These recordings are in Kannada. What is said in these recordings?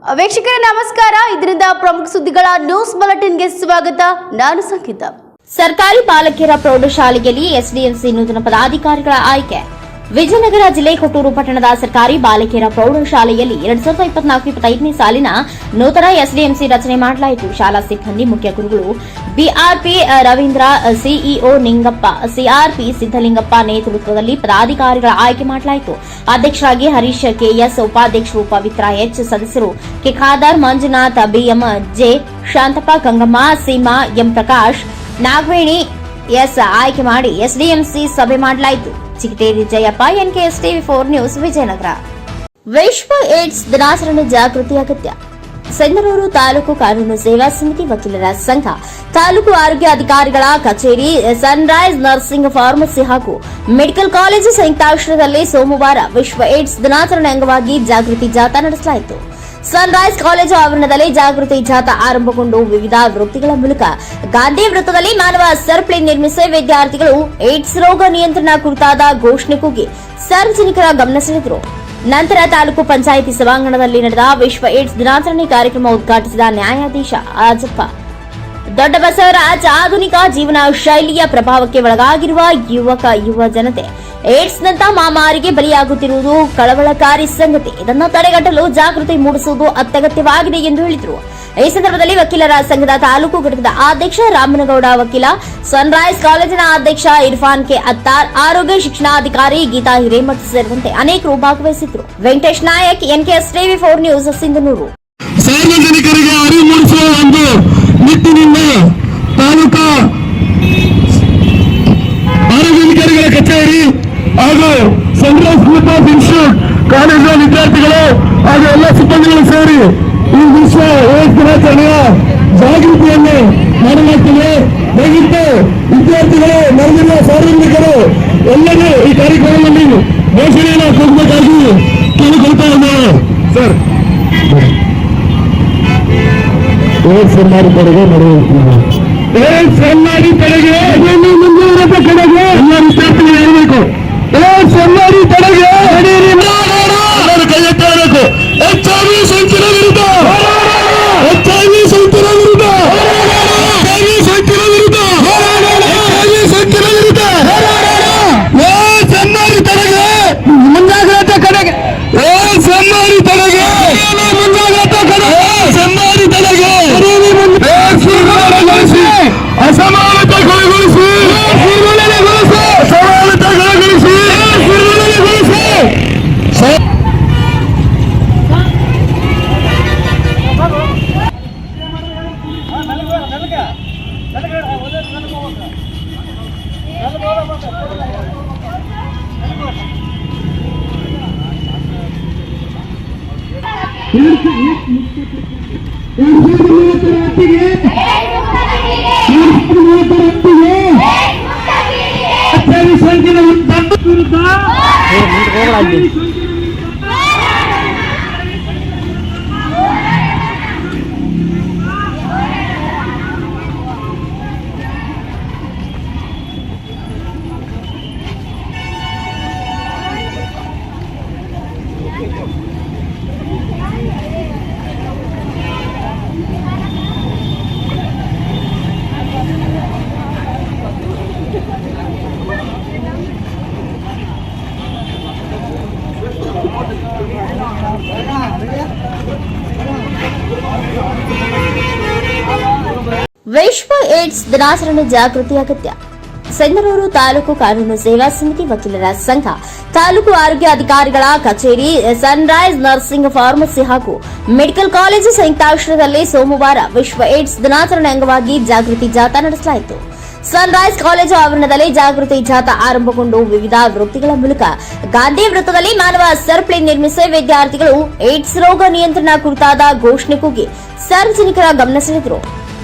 ವೀಕ್ಷಕರೇ ನಮಸ್ಕಾರ. ಇದರಿಂದ ಪ್ರಮುಖ ಸುದ್ದಿಗಳ ನ್ಯೂಸ್ ಬುಲೆಟಿನ್ಗೆ ಸ್ವಾಗತ. ನಾನು ಸಂಗೀತ. ಸರ್ಕಾರಿ ಬಾಲಕಿಯರ ಪ್ರೌಢಶಾಲೆಯಲ್ಲಿ ಎಸ್ಡಿಎಂಸಿ ನೂತನ ಪದಾಧಿಕಾರಿಗಳ ಆಯ್ಕೆ. ವಿಜಯನಗರ ಜಿಲ್ಲೆ ಕೊಟ್ಟೂರು ಪಟ್ಟಣದ ಸರ್ಕಾರಿ ಬಾಲಕಿಯರ ಪ್ರೌಢಶಾಲೆಯಲ್ಲಿ 2024-25ನೇ ಸಾಲಿನ ನೂತನ ಎಸ್ಡಿಎಂಸಿ ರಚನೆ ಮಾಡಲಾಯಿತು. ಶಾಲಾ ಸಿಬ್ಬಂದಿ ಮುಖ್ಯ ಗುರುಗಳು BRP Ravindra, CEO Ningappa, CRP Siddalingappa ನೇತೃತ್ವದಲ್ಲಿ ಪದಾಧಿಕಾರಿಗಳ ಆಯ್ಕೆ ಮಾಡಲಾಯಿತು. ಅಧ್ಯಕ್ಷರಾಗಿ ಹರೀಶ್ ಕೆಎಸ್, ಉಪಾಧ್ಯಕ್ಷರು ಪವಿತ್ರ ಎಚ್, ಸದಸ್ಯರು K Khader, Manjunath, BM, J Shanthappa, Gangamma, Seema, M Prakash, Nagaveni S ಆಯ್ಕೆ ಮಾಡಿ ಎಸ್ಡಿಎಂಸಿ ಸಭೆ ಮಾಡಲಾಯಿತು. ಚಿಕಿಟೇರಿ ಜಯಪ್ಪ, ಎನ್ಕೆಎಸ್ ಟಿವಿ4 ನ್ಯೂಸ್, ವಿಜಯನಗರ. ವಿಶ್ವ ಏಡ್ಸ್ ದಿನಾಚರಣೆ ಜಾಗೃತಿ ಅಗತ್ಯ. ಸೆಂದನೂರು ತಾಲೂಕು ಕಾನೂನು ಸೇವಾ ಸಮಿತಿ, ವಕೀಲರ ಸಂಘ, ತಾಲೂಕು ಆರೋಗ್ಯ ಅಧಿಕಾರಿಗಳ ಕಚೇರಿ, ಸನ್ರೈಸ್ ನರ್ಸಿಂಗ್ ಫಾರ್ಮಸಿ ಹಾಗೂ ಮೆಡಿಕಲ್ ಕಾಲೇಜು ಸಂಯುಕ್ತಾಶ್ರಯದಲ್ಲಿ ಸೋಮವಾರ ವಿಶ್ವ ಏಡ್ಸ್ ದಿನಾಚರಣೆ ಅಂಗವಾಗಿ ಜಾಗೃತಿ ಜಾಥಾ ನಡೆಸಲಾಯಿತು. ಸನ್ರೈಸ್ ಕಾಲೇಜು ಆವರಣದಲ್ಲಿ ಜಾಗೃತಿ ಜಾಥಾ ಆರಂಭಗೊಂಡು ವಿವಿಧ ವೃತ್ತಿಗಳ ಮೂಲಕ ಗಾಂಧಿ ವೃತ್ತದಲ್ಲಿ ಮಾನವ ಸರಪಳಿ ನಿರ್ಮಿಸಿ ವಿದ್ಯಾರ್ಥಿಗಳು ಏಡ್ಸ್ ರೋಗ ನಿಯಂತ್ರಣ ಕುರಿತಾದ ಘೋಷಣೆ ಕೂಗಿ ಸಾರ್ವಜನಿಕರ ಗಮನ ಸೆಳೆದರು. ನಂತರ ತಾಲೂಕು ಪಂಚಾಯಿತಿ ಸಭಾಂಗಣದಲ್ಲಿ ನಡೆದ ವಿಶ್ವ ಏಡ್ಸ್ ದಿನಾಚರಣೆ ಕಾರ್ಯಕ್ರಮ ಉದ್ಘಾಟಿಸಿದ ನ್ಯಾಯಾಧೀಶ ಆಜಪ್ಪ ದೊಡ್ಡ ಬಸವರಾಜ್, ಆಧುನಿಕ ಜೀವನ ಶೈಲಿಯ ಪ್ರಭಾವಕ್ಕೆ ಒಳಗಾಗಿರುವ ಯುವ ಜನತೆ ಏಡ್ಸ್ನಂತ ಮಹಾಮಾರಿಗೆ ಬಲಿಯಾಗುತ್ತಿರುವುದು ಕಳವಳಕಾರಿ ಸಂಗತಿ. ಇದನ್ನು ತಡೆಗಟ್ಟಲು ಜಾಗೃತಿ ಮೂಡಿಸುವುದು ಅತ್ಯಗತ್ಯವಾಗಿದೆ ಎಂದು ಹೇಳಿದರು. ಈ ಸಂದರ್ಭದಲ್ಲಿ ವಕೀಲರ ಸಂಘದ ತಾಲೂಕು ಘಟಕದ ಅಧ್ಯಕ್ಷ ರಾಮನಗೌಡ ವಕೀಲ, ಸನ್ರೈಸ್ ಕಾಲೇಜಿನ ಅಧ್ಯಕ್ಷ ಇರ್ಫಾನ್ ಕೆ ಅತ್ತಾರ್, ಆರೋಗ್ಯ ಶಿಕ್ಷಣಾಧಿಕಾರಿ ಗೀತಾ ಹಿರೇಮಠ ಸೇರಿದಂತೆ ಅನೇಕರು ಭಾಗವಹಿಸಿದ್ರು. ವೆಂಕಟೇಶ್ ನಾಯಕ್, ಎನ್ಕೆಎಸ್ ಟಿವಿ4 ನ್ಯೂಸ್, ಸಿಂಧನೂರು. ಸಾರ್ವಜನಿಕರಿಗೆ ಅರಿವು ಮೂಡಿಸುವ ಒಂದು ನಿಟ್ಟಿನಿಂದ ತಾಲೂಕಾ ಆರೋಗ್ಯಾಧಿಕಾರಿಗಳ ಕಚೇರಿ ಹಾಗೂ ಸನ್ರೈಸ್ ಗ್ರೂಪ್ ಆಫ್ ಇನ್ಸ್ಟಿಟ್ಯೂಟ್ ಕಾಲೇಜಿನ ವಿದ್ಯಾರ್ಥಿಗಳು ಹಾಗೂ ಎಲ್ಲ ಸಿಬ್ಬಂದಿಗಳು ಸೇರಿ ಈ ವಿಶ್ವ ಏಡ್ಸ್ ದಿನಾಚರಣೆಯ ಜಾಗೃತಿಯನ್ನು ಮಾಡಲಾಗ್ತದೆ. ದಯವಿಟ್ಟು ವಿದ್ಯಾರ್ಥಿಗಳು, ನಡೆದಿರುವ ಸಾರ್ವಜನಿಕರು ಎಲ್ಲರೂ ಈ ಕಾರ್ಯಕ್ರಮದಲ್ಲಿ ಘೋಷಣೆಯನ್ನು ಕೂಗಬೇಕಾಗಿ ಕೇಳಿಕೊಳ್ತಾ ಇದ್ದೇವೆ. ಸರ್, ಏಡ್ಸ್ ಎನ್ನಾಡಿ ಕಡೆಗೆ ನಡೆಯುತ್ತಿದೆ. ಏಡ್ಸ್ ಎನ್ನಾಡಿ ಕಡೆಗೆ ಮುಂದುವರೆದ ಕಡೆಗೆ ಎಲ್ಲ ವಿದ್ಯಾರ್ಥಿಗಳು ಹೇಳಬೇಕು. ಏಡ್ಸ್ ಎನ್ನಾಡಿ ಕಡೆಗೆ ಎಲ್ಲರೂ ಕೈ ಎತ್ತಬೇಕು. HIV ಸೋಂಕಿನ ವಿರುದ್ಧ, HIV ಸೋಂಕಿನ ವಿರುದ್ಧ, HIV ಸೋಂಕಿನ ವಿರುದ್ಧ, HIV ಸೋಂಕಿನ ವಿರುದ್ಧ ಏಡ್ಸ್ ಎನ್ನಾಡಿ ಕಡೆಗೆ ಮುಂಜಾಗ್ರತೆ ಕಡೆಗೆ, ಏಡ್ಸ್ ಎನ್ನಾಡಿ ಕಡೆಗೆ ಮುಂಜಾಗ್ರತೆ ಕಡೆಗೆ, ಎನ್ನಾಡಿ ಕಡೆಗೆ ಅಸಮಾನತೆಗೊಳಿಸಿ, ಅಸಮಾನತೆಗೊಳಿಸಿ, ಸಂಖ್ಯೆ ವಿರುದ್ಧ ವಿಶ್ವ ಏಡ್ಸ್ ದಿನಾಚರಣೆ ಜಾಗೃತಿ ಅಗತ್ಯ. ಸೆಂದನೂರು ತಾಲೂಕು ಕಾನೂನು ಸೇವಾ ಸಮಿತಿ, ವಕೀಲರ ಸಂಘ, ತಾಲೂಕು ಆರೋಗ್ಯ ಅಧಿಕಾರಿಗಳ ಕಚೇರಿ, ಸನ್ರೈಸ್ ನರ್ಸಿಂಗ್ ಫಾರ್ಮಸಿ ಹಾಗೂ ಮೆಡಿಕಲ್ ಕಾಲೇಜು ಸಂಯುಕ್ತಾಶ್ರಯದಲ್ಲಿ ಸೋಮವಾರ ವಿಶ್ವ ಏಡ್ಸ್ ದಿನಾಚರಣೆ ಅಂಗವಾಗಿ ಜಾಗೃತಿ ಜಾಥಾ ನಡೆಸಲಾಯಿತು. ಸನ್ರೈಸ್ ಕಾಲೇಜು ಆವರಣದಲ್ಲಿ ಜಾಗೃತಿ ಜಾಥಾ ಆರಂಭಗೊಂಡು ವಿವಿಧ ವೃತ್ತಿಗಳ ಮೂಲಕ ಗಾಂಧಿ ವೃತ್ತದಲ್ಲಿ ಮಾನವ ಸರಪಳಿ ನಿರ್ಮಿಸಿ ವಿದ್ಯಾರ್ಥಿಗಳು ಏಡ್ಸ್ ರೋಗ ನಿಯಂತ್ರಣ ಕುರಿತಾದ ಘೋಷಣೆ ಕೂಗಿ ಸಾರ್ವಜನಿಕರ ಗಮನ ಸೆಳೆದರು.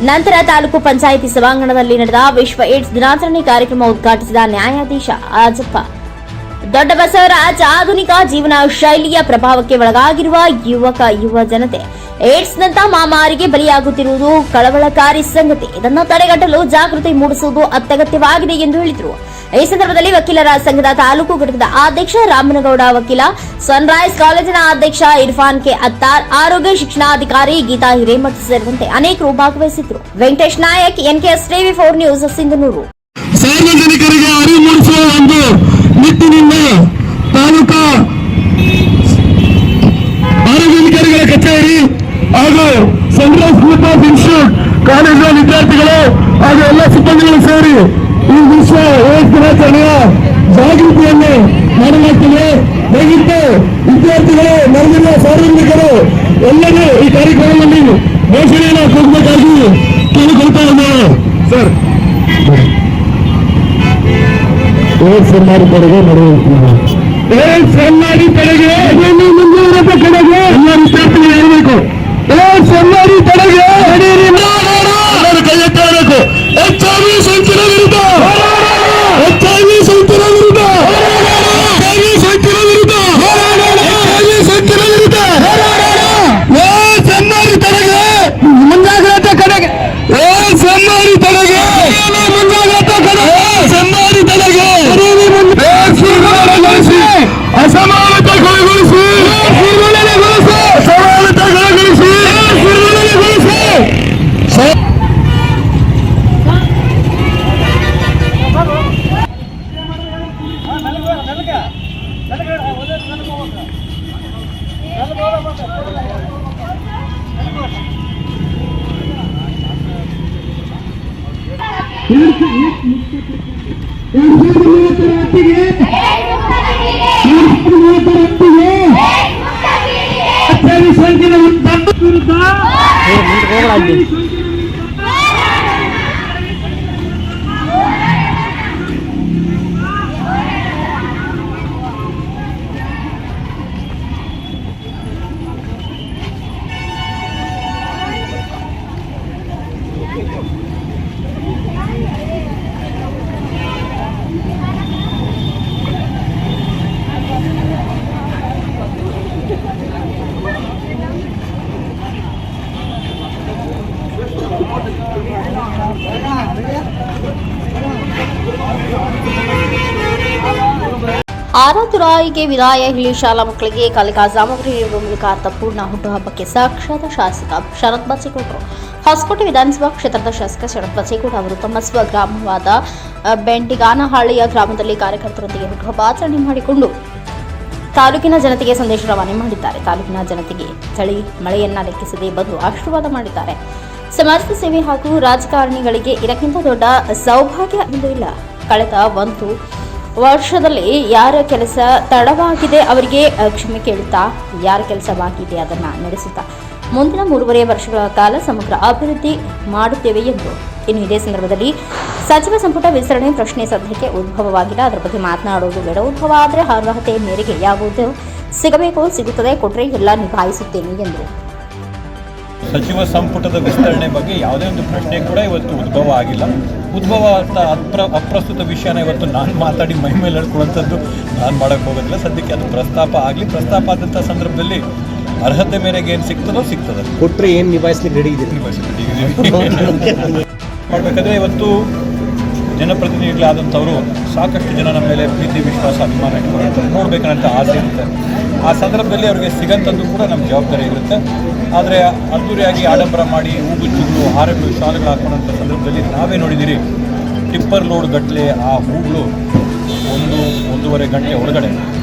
ನಂತರ ತಾಲೂಕು ಪಂಚಾಯಿತಿ ಸಭಾಂಗಣದಲ್ಲಿ ನಡೆದ ವಿಶ್ವ ಏಡ್ಸ್ ದಿನಾಚರಣೆ ಕಾರ್ಯಕ್ರಮ ಉದ್ಘಾಟಿಸಿದ ನ್ಯಾಯಾಧೀಶ ಆಜಪ್ಪ ದೊಡ್ಡ ಬಸವರಾಜ್ ಆಧುನಿಕ ಜೀವನ ಶೈಲಿಯ ಪ್ರಭಾವಕ್ಕೆ ಒಳಗಾಗಿರುವ ಯುವ ಜನತೆ ಏಡ್ಸ್ನಂತ ಮಹಾಮಾರಿಗೆ ಬಲಿಯಾಗುತ್ತಿರುವುದು ಕಳವಳಕಾರಿ ಸಂಗತಿ. ಇದನ್ನು ತಡೆಗಟ್ಟಲು ಜಾಗೃತಿ ಮೂಡಿಸುವುದು ಅತ್ಯಗತ್ಯವಾಗಿದೆ ಎಂದು ಹೇಳಿದರು. ಈ ಸಂದರ್ಭದಲ್ಲಿ ವಕೀಲರ ಸಂಘದ ತಾಲೂಕು ಘಟಕದ ಅಧ್ಯಕ್ಷ ರಾಮನಗೌಡ, ವಕೀಲ ಸನ್ರೈಸ್ ಕಾಲೇಜಿನ ಅಧ್ಯಕ್ಷ ಇರ್ಫಾನ್ ಕೆ ಅತ್ತಾರ್, ಆರೋಗ್ಯ ಶಿಕ್ಷಣಾಧಿಕಾರಿ ಗೀತಾ ಹಿರೇಮಠ ಸೇರಿದಂತೆ ಅನೇಕರು ಭಾಗವಹಿಸಿದ್ರು. Venkatesh Nayak, NKS TV4 news, Sindhanur. ಸಾರ್ವಜನಿಕರಿಗೆ ಅರಿವು ಮೂಡಿಸುವ ಒಂದು ನಿಟ್ಟಿನಿಂದ ತಾಲೂಕಾ ಆರೋಗ್ಯಾಧಿಕಾರಿಗಳ ಕಚೇರಿ ಹಾಗೂ ಸನ್ರೈಸ್ ಗ್ರೂಪ್ ಆಫ್ ಇನ್ಸ್ಟಿಟ್ಯೂಟ್ ಕಾಲೇಜಿನ ವಿದ್ಯಾರ್ಥಿಗಳು ಹಾಗೂ ಎಲ್ಲ ಸಿಬ್ಬಂದಿಗಳು ಸೇರಿ ಈ ವಿಶ್ವ ಏಡ್ಸ್ ದಿನಾಚರಣೆಯ ಜಾಗೃತಿಯನ್ನು ಮಾಡಲಾಗ್ತದೆ. ದಯವಿಟ್ಟು ವಿದ್ಯಾರ್ಥಿಗಳು, ನೆರೆದಿರುವ ಸಾರ್ವಜನಿಕರು ಎಲ್ಲರೂ ಈ ಕಾರ್ಯಕ್ರಮದಲ್ಲಿ ಘೋಷಣೆಯನ್ನು ಕೂಗಬೇಕಾಗಿ ಕೇಳಿಕೊಳ್ತಾ ಇದ್ದೇವೆ. ಸರ್, ಏಡ್ಸ್ ಎನ್ಆರ್ ಕಡೆಗೆ ನಡೆಯುತ್ತಿದೆ. ಏಡ್ಸ್ ಎನ್ಆರ್ ಕಡೆಗೆ ಮುಂದಿನ ಕಡೆಗೆ ಎಲ್ಲ ವಿದ್ಯಾರ್ಥಿಗಳು ಹೇಳಬೇಕು. ಏಡ್ಸ್ ಎನ್ಆರ್ ಕಡೆಗೆ ಎಲ್ಲರೂ ಕೈ ಎತ್ತಬೇಕು. HIV ಸೋಂಕಿನ ವಿರುದ್ಧ, HIV ಸೋಂಕಿನ ವಿರುದ್ಧ, HIV ಸೋಂಕಿನ ವಿರುದ್ಧ, HIV ಸೋಂಕಿನ ವಿರುದ್ಧ ಏಡ್ಸ್ ಎನ್ಆರ್ ಕಡೆಗೆ ಮುಂಜಾಗ್ರತೆ ಕಡೆಗೆ, ಏಡ್ಸ್ ಎನ್ಆರ್ ಕಡೆಗೆ ಮುಂಜಾಗ್ರತೆ ಕಡೆಗೆ, ಎನ್ಆರ್ ಕಡೆಗೆ ಅಸಮಾನತೆಗೊಳಿಸಿ, ಅಸಮಾನತೆಗೊಳಿಸಿ. ಸಂಖ್ಯೆ ವಿರುದ್ಧ ಆರಾಧುರಾಯಿಗೆ ವಿದಾಯ ಹೇಳಿ ಶಾಲಾ ಮಕ್ಕಳಿಗೆ ಕಲಿಕಾ ಸಾಮಗ್ರಿ ನೀಡುವ ಮೂಲಕ ಅರ್ಥಪೂರ್ಣ ಹುಟ್ಟುಹಬ್ಬಕ್ಕೆ ಸಾಕ್ಷಾತ್ ಶಾಸಕ ಶರತ್ ಬಚ್ಚೇಗೌಡರು. ಹೊಸಕೋಟೆ ವಿಧಾನಸಭಾ ಕ್ಷೇತ್ರದ ಶಾಸಕ ಶರತ್ ಬಚ್ಚೇಗೌಡ ಅವರು ತಮ್ಮ ಸ್ವಗ್ರಾಮವಾದ ಬೆಂಟಿಗಾನಹಳ್ಳಿಯ ಗ್ರಾಮದಲ್ಲಿ ಕಾರ್ಯಕರ್ತರೊಂದಿಗೆ ಹುಟ್ಟುಹಬ್ಬ ಆಚರಣೆ ಮಾಡಿಕೊಂಡು ತಾಲೂಕಿನ ಜನತೆಗೆ ಸಂದೇಶ ರವಾನೆ ಮಾಡಿದ್ದಾರೆ. ತಾಲೂಕಿನ ಜನತೆಗೆ ಚಳಿ ಮಳೆಯನ್ನ ಲೆಕ್ಕಿಸದೆ ಬಂದು ಆಶೀರ್ವಾದ ಮಾಡಿದ್ದಾರೆ. ಸಮಾಜದ ಸೇವೆ ಹಾಗೂ ರಾಜಕಾರಣಿಗಳಿಗೆ ಇದಕ್ಕಿಂತ ದೊಡ್ಡ ಸೌಭಾಗ್ಯ ಇಂದು ಇಲ್ಲ. ಕಳೆದ ಒಂದು ವರ್ಷದಲ್ಲಿ ಯಾರ ಕೆಲಸ ತಡವಾಗಿದೆ ಅವರಿಗೆ ಕ್ಷಮೆ ಕೇಳುತ್ತಾ, ಯಾರ ಕೆಲಸ ಬಾಕಿ ಇದೆ ಅದನ್ನು ನಡೆಸುತ್ತಾ ಮುಂದಿನ 3.5 ವರ್ಷಗಳ ಕಾಲ ಸಮಗ್ರ ಅಭಿವೃದ್ಧಿ ಮಾಡುತ್ತೇವೆ ಎಂದರು. ಇನ್ನು ಇದೇ ಸಂದರ್ಭದಲ್ಲಿ ಸಚಿವ ಸಂಪುಟ ವಿಸ್ತರಣೆ ಪ್ರಶ್ನೆ ಸದ್ಯಕ್ಕೆ ಉದ್ಭವವಾಗಿಲ್ಲ. ಅದರ ಬಗ್ಗೆ ಮಾತನಾಡುವುದು ಬೇಡ. ಉದ್ಭವ ಆದರೆ ಅರ್ಹತೆ ಮೇರೆಗೆ ಯಾವುದು ಸಿಗಬೇಕೋ ಸಿಗುತ್ತದೆ, ಕೊಟ್ಟರೆ ಎಲ್ಲ ನಿಭಾಯಿಸುತ್ತೇನೆ ಎಂದರು. ಸಚಿವ ಸಂಪುಟದ ವಿಸ್ತರಣೆ ಬಗ್ಗೆ ಯಾವುದೇ ಒಂದು ಪ್ರಶ್ನೆ ಕೂಡ ಇವತ್ತು ಉದ್ಭವ ಆಗಿಲ್ಲ. ಉದ್ಭವ ಅಂತ ಅಪ್ರಸ್ತುತ ವಿಷಯನ ಇವತ್ತು ನಾನು ಮಾತಾಡಿ ಮೈ ಮೇಲೆ ಹೇಳ್ಕೊಳ್ಳೋಂಥದ್ದು ನಾನು ಮಾಡೋಕ್ಕೆ ಹೋಗೋದಿಲ್ಲ. ಸದ್ಯಕ್ಕೆ ಅದು ಪ್ರಸ್ತಾಪ ಆಗಲಿ. ಪ್ರಸ್ತಾಪ ಆದಂಥ ಸಂದರ್ಭದಲ್ಲಿ ಅರ್ಹತೆ ಮೇರೆಗೆ ಏನು ಸಿಗ್ತದೋ ಸಿಗ್ತದೆ. ಕೊಟ್ಟರೆ ಏನು ನಿಭಾಯಿಸ್ಲಿಕ್ಕೆ ರೆಡಿ ಇದೆ ಮಾಡಬೇಕಾದ್ರೆ ಇವತ್ತು ಜನಪ್ರತಿನಿಧಿಗಳಾದಂಥವರು ಸಾಕಷ್ಟು ಜನ ನಮ್ಮ ಮೇಲೆ ಪ್ರೀತಿ, ವಿಶ್ವಾಸ, ಅಭಿಮಾನ ಇಟ್ಕೊಂಡು ನೋಡಬೇಕನ್ನಂಥ ಆಸೆ ಇರುತ್ತೆ. ಆ ಸಂದರ್ಭದಲ್ಲಿ ಅವರಿಗೆ ಸಿಗಂಥದ್ದು ಕೂಡ ನಮ್ಮ ಜವಾಬ್ದಾರಿ ಇರುತ್ತೆ. ಆದರೆ ಅದ್ದೂರಿಯಾಗಿ ಆಡಂಬರ ಮಾಡಿ ಹೂಗುಚ್ಚುಗಳು, ಹಾರಗಳು, ಶಾಲೆಗಳು ಹಾಕೊಳ್ಳೋಂಥ ಸಂದರ್ಭದಲ್ಲಿ ನಾವೇ ನೋಡಿದ್ದೀರಿ, ಟಿಪ್ಪರ್ ಲೋಡ್ ಗಟ್ಟಲೆ ಆ ಹೂಗಳು 1-1.5 ಗಂಟೆ ಒಳಗಡೆ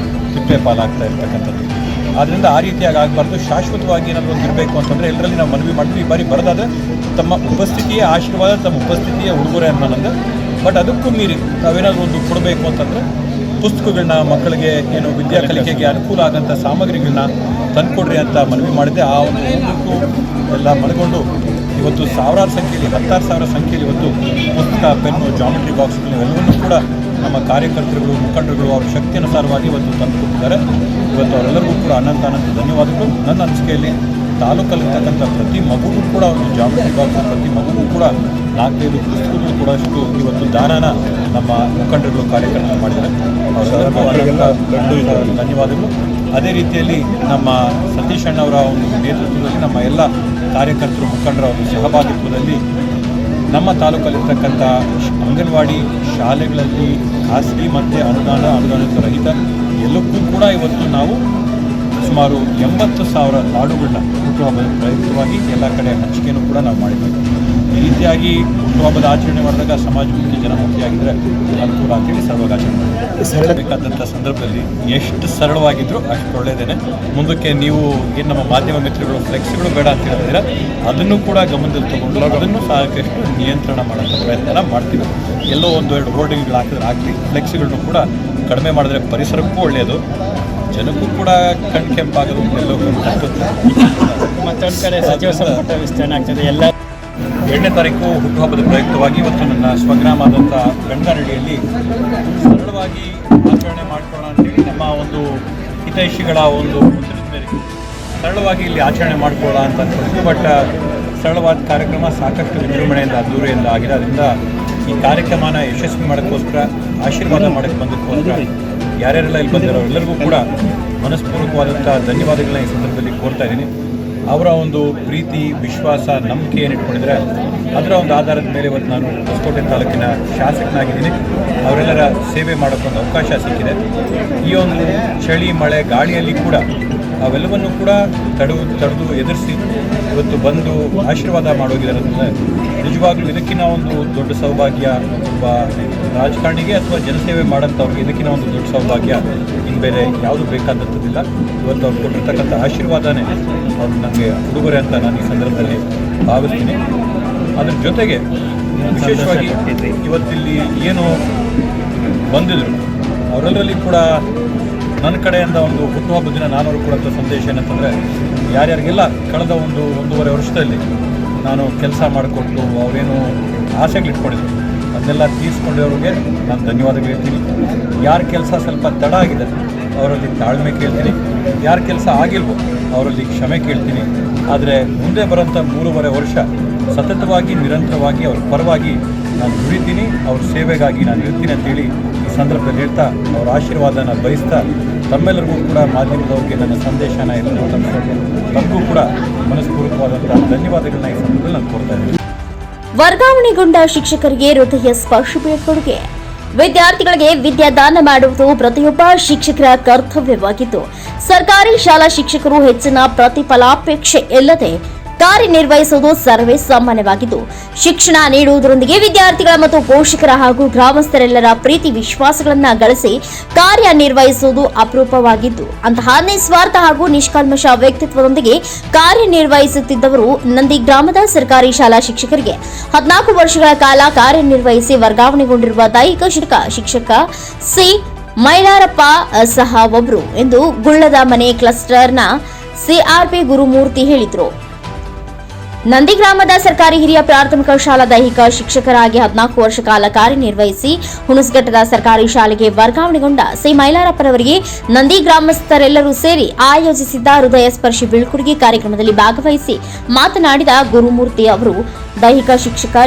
ತಿಪ್ಪೆ ಪಾಲಾಗ್ತಾ ಇರ್ತಕ್ಕಂಥದ್ದು. ಆದ್ದರಿಂದ ಆ ರೀತಿಯಾಗಿ ಆಗಬಾರ್ದು. ಶಾಶ್ವತವಾಗಿ ಏನಾದರೂ ಒಂದು ಇರಬೇಕು ಅಂತಂದರೆ ಎಲ್ಲರಲ್ಲಿ ನಾವು ಮನವಿ ಮಾಡ್ತೀವಿ. ಈ ಬಾರಿ ಬರೋದಾದರೆ ತಮ್ಮ ಉಪಸ್ಥಿತಿಯೇ ಆಶೀರ್ವಾದ, ತಮ್ಮ ಉಪಸ್ಥಿತಿಯೇ ಉಡುಗೊರೆ ಅನ್ನೋದು. ಬಟ್ ಅದಕ್ಕೂ ಮೀರಿ ನಾವೇನಾದರೂ ಒಂದು ಕೊಡಬೇಕು ಅಂತಂದರೆ ಪುಸ್ತಕಗಳನ್ನ, ಮಕ್ಕಳಿಗೆ ಏನು ವಿದ್ಯಾ ಕಲಿಕೆಗೆ ಅನುಕೂಲ ಆಗೋಂಥ ಸಾಮಗ್ರಿಗಳನ್ನ ತಂದುಕೊಡ್ರಿ ಅಂತ ಮನವಿ ಮಾಡಿದ್ದೆ. ಆ ಒಂದು ಎಲ್ಲ ಮನಗೊಂಡು ಇವತ್ತು ಸಾವಿರಾರು ಸಂಖ್ಯೆಯಲ್ಲಿ, 16,000 ಸಂಖ್ಯೆಯಲ್ಲಿ ಇವತ್ತು ಪುಸ್ತಕ, ಪೆನ್ನು, ಜಾಮೆಟ್ರಿ ಬಾಕ್ಸ್ಗಳು ಎಲ್ಲವನ್ನೂ ಕೂಡ ನಮ್ಮ ಕಾರ್ಯಕರ್ತರುಗಳು, ಮುಖಂಡರುಗಳು ಅವ್ರ ಶಕ್ತಿಯನುಸಾರವಾಗಿ ಇವತ್ತು ತಂದುಕೊಟ್ಟಿದ್ದಾರೆ. ಇವತ್ತು ಅವರೆಲ್ಲರಿಗೂ ಕೂಡ ಅನಂತ ಧನ್ಯವಾದಗಳು. ನನ್ನ ಅನಿಸಿಕೆಯಲ್ಲಿ ತಾಲೂಕಲ್ಲಿರ್ತಕ್ಕಂಥ ಪ್ರತಿ ಮಗುಗೂ ಕೂಡ ಒಂದು ಜಾಮೆಟ್ರಿ ಬಾಕ್ಸ್, ಪ್ರತಿ ಮಗುಗೂ ಕೂಡ 4-5 ಪುಸ್ತಕಗಳು ಕೂಡ ಅಷ್ಟು ಇವತ್ತು ದಾನನ ನಮ್ಮ ಮುಖಂಡರುಗಳು ಕಾರ್ಯಕ್ರಮ ಮಾಡಿದ್ದಾರೆ. ಅವರೆಲ್ಲರಿಗೂ ಅನಂತ ಧನ್ಯವಾದಗಳು. ಅದೇ ರೀತಿಯಲ್ಲಿ ನಮ್ಮ ಸತೀಶ್ ಅಣ್ಣವರ ಒಂದು ನೇತೃತ್ವದಲ್ಲಿ ನಮ್ಮ ಎಲ್ಲ ಕಾರ್ಯಕರ್ತರು ಮುಖಂಡರ ಒಂದು ಸಹಭಾಗಿತ್ವದಲ್ಲಿ ನಮ್ಮ ತಾಲೂಕಲ್ಲಿರ್ತಕ್ಕಂಥ ಅಂಗನವಾಡಿ ಶಾಲೆಗಳಲ್ಲಿ ಖಾಸಗಿ ಮತ್ತು ಅನುದಾನಿತ ರಹಿತ ಎಲ್ಲಕ್ಕೂ ಕೂಡ ಇವತ್ತು ನಾವು ಸುಮಾರು 80,000 ಲಾಡುಗಳನ್ನ ಹುಟ್ಟುಹಬ್ಬದ ಪ್ರಯುಕ್ತವಾಗಿ ಎಲ್ಲ ಕಡೆ ಹಂಚಿಕೆಯನ್ನು ಕೂಡ ನಾವು ಮಾಡಿದ್ದೇವೆ. ಈ ರೀತಿಯಾಗಿ ಹುಟ್ಟುಹಬ್ಬದ ಆಚರಣೆ ಮಾಡಿದಾಗ ಸಮಾಜಮುಖಿ ಜನಮುಖಿಯಾಗಿದ್ದರೆ ಅನುಕೂಲ ಅಂತೇಳಿ ಸರಳವಾಗಿ ಆಚರಣೆ ಮಾಡಿದ್ದೀವಿ. ಬೇಕಾದಂಥ ಸಂದರ್ಭದಲ್ಲಿ ಎಷ್ಟು ಸರಳವಾಗಿದ್ದರೂ ಅಷ್ಟು ಒಳ್ಳೆಯದೇನೆ. ಮುಂದಕ್ಕೆ ನೀವು ಏನು ನಮ್ಮ ಮಾಧ್ಯಮ ಮಿತ್ರಗಳು ಫ್ಲೆಕ್ಸ್ಗಳು ಬೇಡ ಅಂತ ಹೇಳಿದ್ರೆ ಅದನ್ನು ಕೂಡ ಗಮನದಲ್ಲಿ ತಗೊಂಡು ಅದನ್ನು ಸಾಕಷ್ಟು ನಿಯಂತ್ರಣ ಮಾಡೋಂಥ ಪ್ರಯತ್ನ ಮಾಡ್ತೀವಿ. ಎಲ್ಲೋ 1-2 ಹೋರ್ಡಿಂಗ್ಗಳು ಹಾಕಿದ್ರೆ ಹಾಕಿ ಫ್ಲೆಕ್ಸ್ಗಳನ್ನು ಕೂಡ ಕಡಿಮೆ ಮಾಡಿದ್ರೆ ಪರಿಸರಕ್ಕೂ ಒಳ್ಳೆಯದು, ಜನಕ್ಕೂ ಕೂಡ ಕಣ್ಣು ಕೆಂಪಾಗೋದು ಎಲ್ಲೋ ಮತ್ತೊಂದು ಕಡೆ ಸಚಿವ ಸಂಪುಟ ವಿಸ್ತರಣೆ ಆಗ್ತದೆ. ಎಲ್ಲ 8ನೇ ತಾರೀಕು ಹುಟ್ಟುಹಬ್ಬದ ಪ್ರಯುಕ್ತವಾಗಿ ಇವತ್ತು ನನ್ನ ಸ್ವಗ್ರಾಮ ಆದಂಥ ಗಂಗಾನಡಿಯಲ್ಲಿ ಸರಳವಾಗಿ ಆಚರಣೆ ಮಾಡ್ಕೊಳ್ಳೋಣ ಅಂತೇಳಿ ನಮ್ಮ ಒಂದು ಹಿತೈಷಿಗಳ ಒಂದು ಒತ್ತಡದ ಮೇರೆಗೆ ಸರಳವಾಗಿ ಇಲ್ಲಿ ಆಚರಣೆ ಮಾಡ್ಕೊಳ್ಳೋಣ ಅಂತ ಅಂದ್ಕೊಂಡಿದ್ವಿ. ಬಟ್ ಸರಳವಾದ ಕಾರ್ಯಕ್ರಮ ಸಾಕಷ್ಟು ವಿಜೃಂಭಣೆಯಿಂದ ಅದ್ದೂರಿಯಿಂದ ಆಗಿದೆ. ಅದರಿಂದ ಈ ಕಾರ್ಯಕ್ರಮನ ಯಶಸ್ವಿ ಮಾಡೋಕ್ಕೋಸ್ಕರ ಆಶೀರ್ವಾದ ಮಾಡೋಕ್ಕೆ ಬಂದಕ್ಕೋಸ್ಕರ ಯಾರ್ಯಾರೆಲ್ಲ ಇಲ್ಲಿ ಬಂದಿರೋ ಎಲ್ಲರಿಗೂ ಕೂಡ ಮನಸ್ಪೂರ್ವಕವಾದಂಥ ಧನ್ಯವಾದಗಳನ್ನ ಈ ಸಂದರ್ಭದಲ್ಲಿ ಕೋರ್ತಾ ಇದ್ದೀನಿ. ಅವರ ಒಂದು ಪ್ರೀತಿ, ವಿಶ್ವಾಸ, ನಂಬಿಕೆ ಏನು ಇಟ್ಕೊಂಡಿದ್ರೆ ಅದರ ಒಂದು ಆಧಾರದ ಮೇಲೆ ಇವತ್ತು ನಾನು ಹೊಸಕೋಟೆ ತಾಲೂಕಿನ ಶಾಸಕನಾಗಿದ್ದೀನಿ. ಅವರೆಲ್ಲರ ಸೇವೆ ಮಾಡೋಕ್ಕೊಂದು ಅವಕಾಶ ಸಿಕ್ಕಿದೆ. ಈ ಒಂದು ಚಳಿ, ಮಳೆ, ಗಾಳಿಯಲ್ಲಿ ಕೂಡ ಅವೆಲ್ಲವನ್ನು ಕೂಡ ತಡೆದು ಎದುರಿಸಿ ಇವತ್ತು ಬಂದು ಆಶೀರ್ವಾದ ಮಾಡೋಗಿದ್ದಾರೆ ಅಂದರೆ ನಿಜವಾಗ್ಲೂ ಇದಕ್ಕಿಂತ ಒಂದು ದೊಡ್ಡ ಸೌಭಾಗ್ಯ ಒಬ್ಬ ರಾಜಕಾರಣಿಗೆ ಅಥವಾ ಜನಸೇವೆ ಮಾಡೋಂಥವ್ರಿಗೆ ಇದಕ್ಕಿಂತ ಒಂದು ದೊಡ್ಡ ಸೌಭಾಗ್ಯ ಇನ್ನು ಬೇರೆ ಯಾವುದು ಬೇಕಾದಂಥದ್ದಿಲ್ಲ. ಇವತ್ತು ಅವ್ರು ಕೊಟ್ಟಿರ್ತಕ್ಕಂಥ ಆಶೀರ್ವಾದನೇ ಅವ್ರು ನನಗೆ ಉಡುಗೊರೆ ಅಂತ ನಾನು ಈ ಸಂದರ್ಭದಲ್ಲಿ ಭಾವಿಸ್ತೀನಿ. ಅದ್ರ ಜೊತೆಗೆ ವಿಶೇಷವಾಗಿ ಇವತ್ತಿಲ್ಲಿ ಏನು ಬಂದಿದ್ರು ಅವರೆಲ್ಲರಲ್ಲಿ ಕೂಡ ನನ್ನ ಕಡೆಯಿಂದ ಒಂದು ಹುಟ್ಟುಹಬ್ಬದ ದಿನ ನಾನು ಅವ್ರಿಗೆ ಕೊಡೋಂಥ ಸಂದೇಶ ಏನಂತಂದರೆ ಯಾರ್ಯಾರಿಗೆಲ್ಲ ಕಳೆದ 1.5 ವರ್ಷದಲ್ಲಿ ನಾನು ಕೆಲಸ ಮಾಡಿಕೊಟ್ಟು ಅವರೇನು ಆಸೆಗಳಿಟ್ಕೊಂಡಿದ್ರು ಅದನ್ನೆಲ್ಲ ತೀರಿಸ್ಕೊಂಡಿರೋರಿಗೆ ನಾನು ಧನ್ಯವಾದಗಳು ಹೇಳ್ತೀನಿ. ಯಾರ ಕೆಲಸ ಸ್ವಲ್ಪ ತಡ ಆಗಿದೆ ಅವರಲ್ಲಿ ತಾಳ್ಮೆ ಕೇಳ್ತೀನಿ, ಯಾರ ಕೆಲಸ ಆಗಿಲ್ವೋ ಅವರಲ್ಲಿ ಕ್ಷಮೆ ಕೇಳ್ತೀನಿ. ಆದರೆ ಮುಂದೆ ಬರೋಂಥ 3.5 ವರ್ಷ ಸತತವಾಗಿ ನಿರಂತರವಾಗಿ ಅವ್ರ ಪರವಾಗಿ ನಾನು ದುಡಿತೀನಿ, ಅವ್ರ ಸೇವೆಗಾಗಿ ನಾನು ಇರ್ತೀನಿ ಅಂತೇಳಿ ಈ ಸಂದರ್ಭದಲ್ಲಿ ಹೇಳ್ತಾ ಅವರ ಆಶೀರ್ವಾದನ ಬಯಸ್ತಾ ತಮ್ಮೆಲ್ಲರಿಗೂ ಕೂಡ ಮಾಧ್ಯಮದವ್ರಿಗೆ ನನ್ನ ಸಂದೇಶನ ಎಲ್ಲ ತಮಗೂ ಕೂಡ ಮನಸ್ಪೂರ್ವಕವಾದಂಥ ಧನ್ಯವಾದಗಳನ್ನ ಈ ಸಂದರ್ಭದಲ್ಲಿ ನಾನು ಕೊಡ್ತಾ ಇದ್ದೀನಿ. ವರ್ಗಾವಣೆಗೊಂಡ ಶಿಕ್ಷಕರಿಗೆ ಹೃದಯ ಸ್ಪರ್ಶ ಬೀಳ್ಕೊಡುಗೆ. ವಿದ್ಯಾರ್ಥಿಗಳಿಗೆ ವಿದ್ಯಾದಾನ ಮಾಡುವುದು ಪ್ರತಿಯೊಬ್ಬ ಶಿಕ್ಷಕರ ಕರ್ತವ್ಯವಾಗಿದ್ದು, ಸರ್ಕಾರಿ ಶಾಲಾ ಶಿಕ್ಷಕರು ಹೆಚ್ಚಿನ ಪ್ರತಿಫಲಾಪೇಕ್ಷೆ ಇಲ್ಲದೆ ಕಾರ್ಯನಿರ್ವಹಿಸುವುದು ಸರ್ವೇ ಸಾಮಾನ್ಯವಾಗಿದ್ದು, ಶಿಕ್ಷಣ ನೀಡುವುದರೊಂದಿಗೆ ವಿದ್ಯಾರ್ಥಿಗಳ ಮತ್ತು ಪೋಷಕರ ಹಾಗೂ ಗ್ರಾಮಸ್ಥರೆಲ್ಲರ ಪ್ರೀತಿ ವಿಶ್ವಾಸಗಳನ್ನು ಗಳಿಸಿ ಕಾರ್ಯನಿರ್ವಹಿಸುವುದು ಅಪರೂಪವಾಗಿದ್ದು, ಅಂತಹ ನಿಸ್ವಾರ್ಥ ಹಾಗೂ ನಿಷ್ಕಲ್ಮಶ ವ್ಯಕ್ತಿತ್ವದೊಂದಿಗೆ ಕಾರ್ಯನಿರ್ವಹಿಸುತ್ತಿದ್ದವರು ನಂದಿ ಗ್ರಾಮದ ಸರ್ಕಾರಿ ಶಾಲಾ ಶಿಕ್ಷಕರಿಗೆ 14 ವರ್ಷಗಳ ಕಾಲ ಕಾರ್ಯನಿರ್ವಹಿಸಿ ವರ್ಗಾವಣೆಗೊಂಡಿರುವ ದೈಹಿಕ ಶಿಕ್ಷಕ ಸಿ ಮೈಲಾರಪ್ಪ ಸಹ ಒಬ್ಬರು ಎಂದು ಗುಳ್ಳದ ಮನೆ ಕ್ಲಸ್ಟರ್ನ ಸಿಆರ್ಪಿ ಗುರುಮೂರ್ತಿ ಹೇಳಿದರು. ನಂದಿ ಗ್ರಾಮದ ಸರ್ಕಾರಿ ಹಿರಿಯ ಪ್ರಾಥಮಿಕ ಶಾಲಾ ದೈಹಿಕ ಶಿಕ್ಷಕರಾಗಿ 14 ವರ್ಷ ಕಾಲ ಕಾರ್ಯನಿರ್ವಹಿಸಿ ಹುಣಸಘಟ್ಟದ ಸರ್ಕಾರಿ ಶಾಲೆಗೆ ವರ್ಗಾವಣೆಗೊಂಡ ಸಿ ಮೈಲಾರಪ್ಪರವರಿಗೆ ನಂದಿ ಗ್ರಾಮಸ್ಥರೆಲ್ಲರೂ ಸೇರಿ ಆಯೋಜಿಸಿದ್ದ ಹೃದಯ ಸ್ಪರ್ಶಿ ಬೀಳ್ಕೊಡುಗೆ ಕಾರ್ಯಕ್ರಮದಲ್ಲಿ ಭಾಗವಹಿಸಿ ಮಾತನಾಡಿದ ಗುರುಮೂರ್ತಿ ಅವರು, ದೈಹಿಕ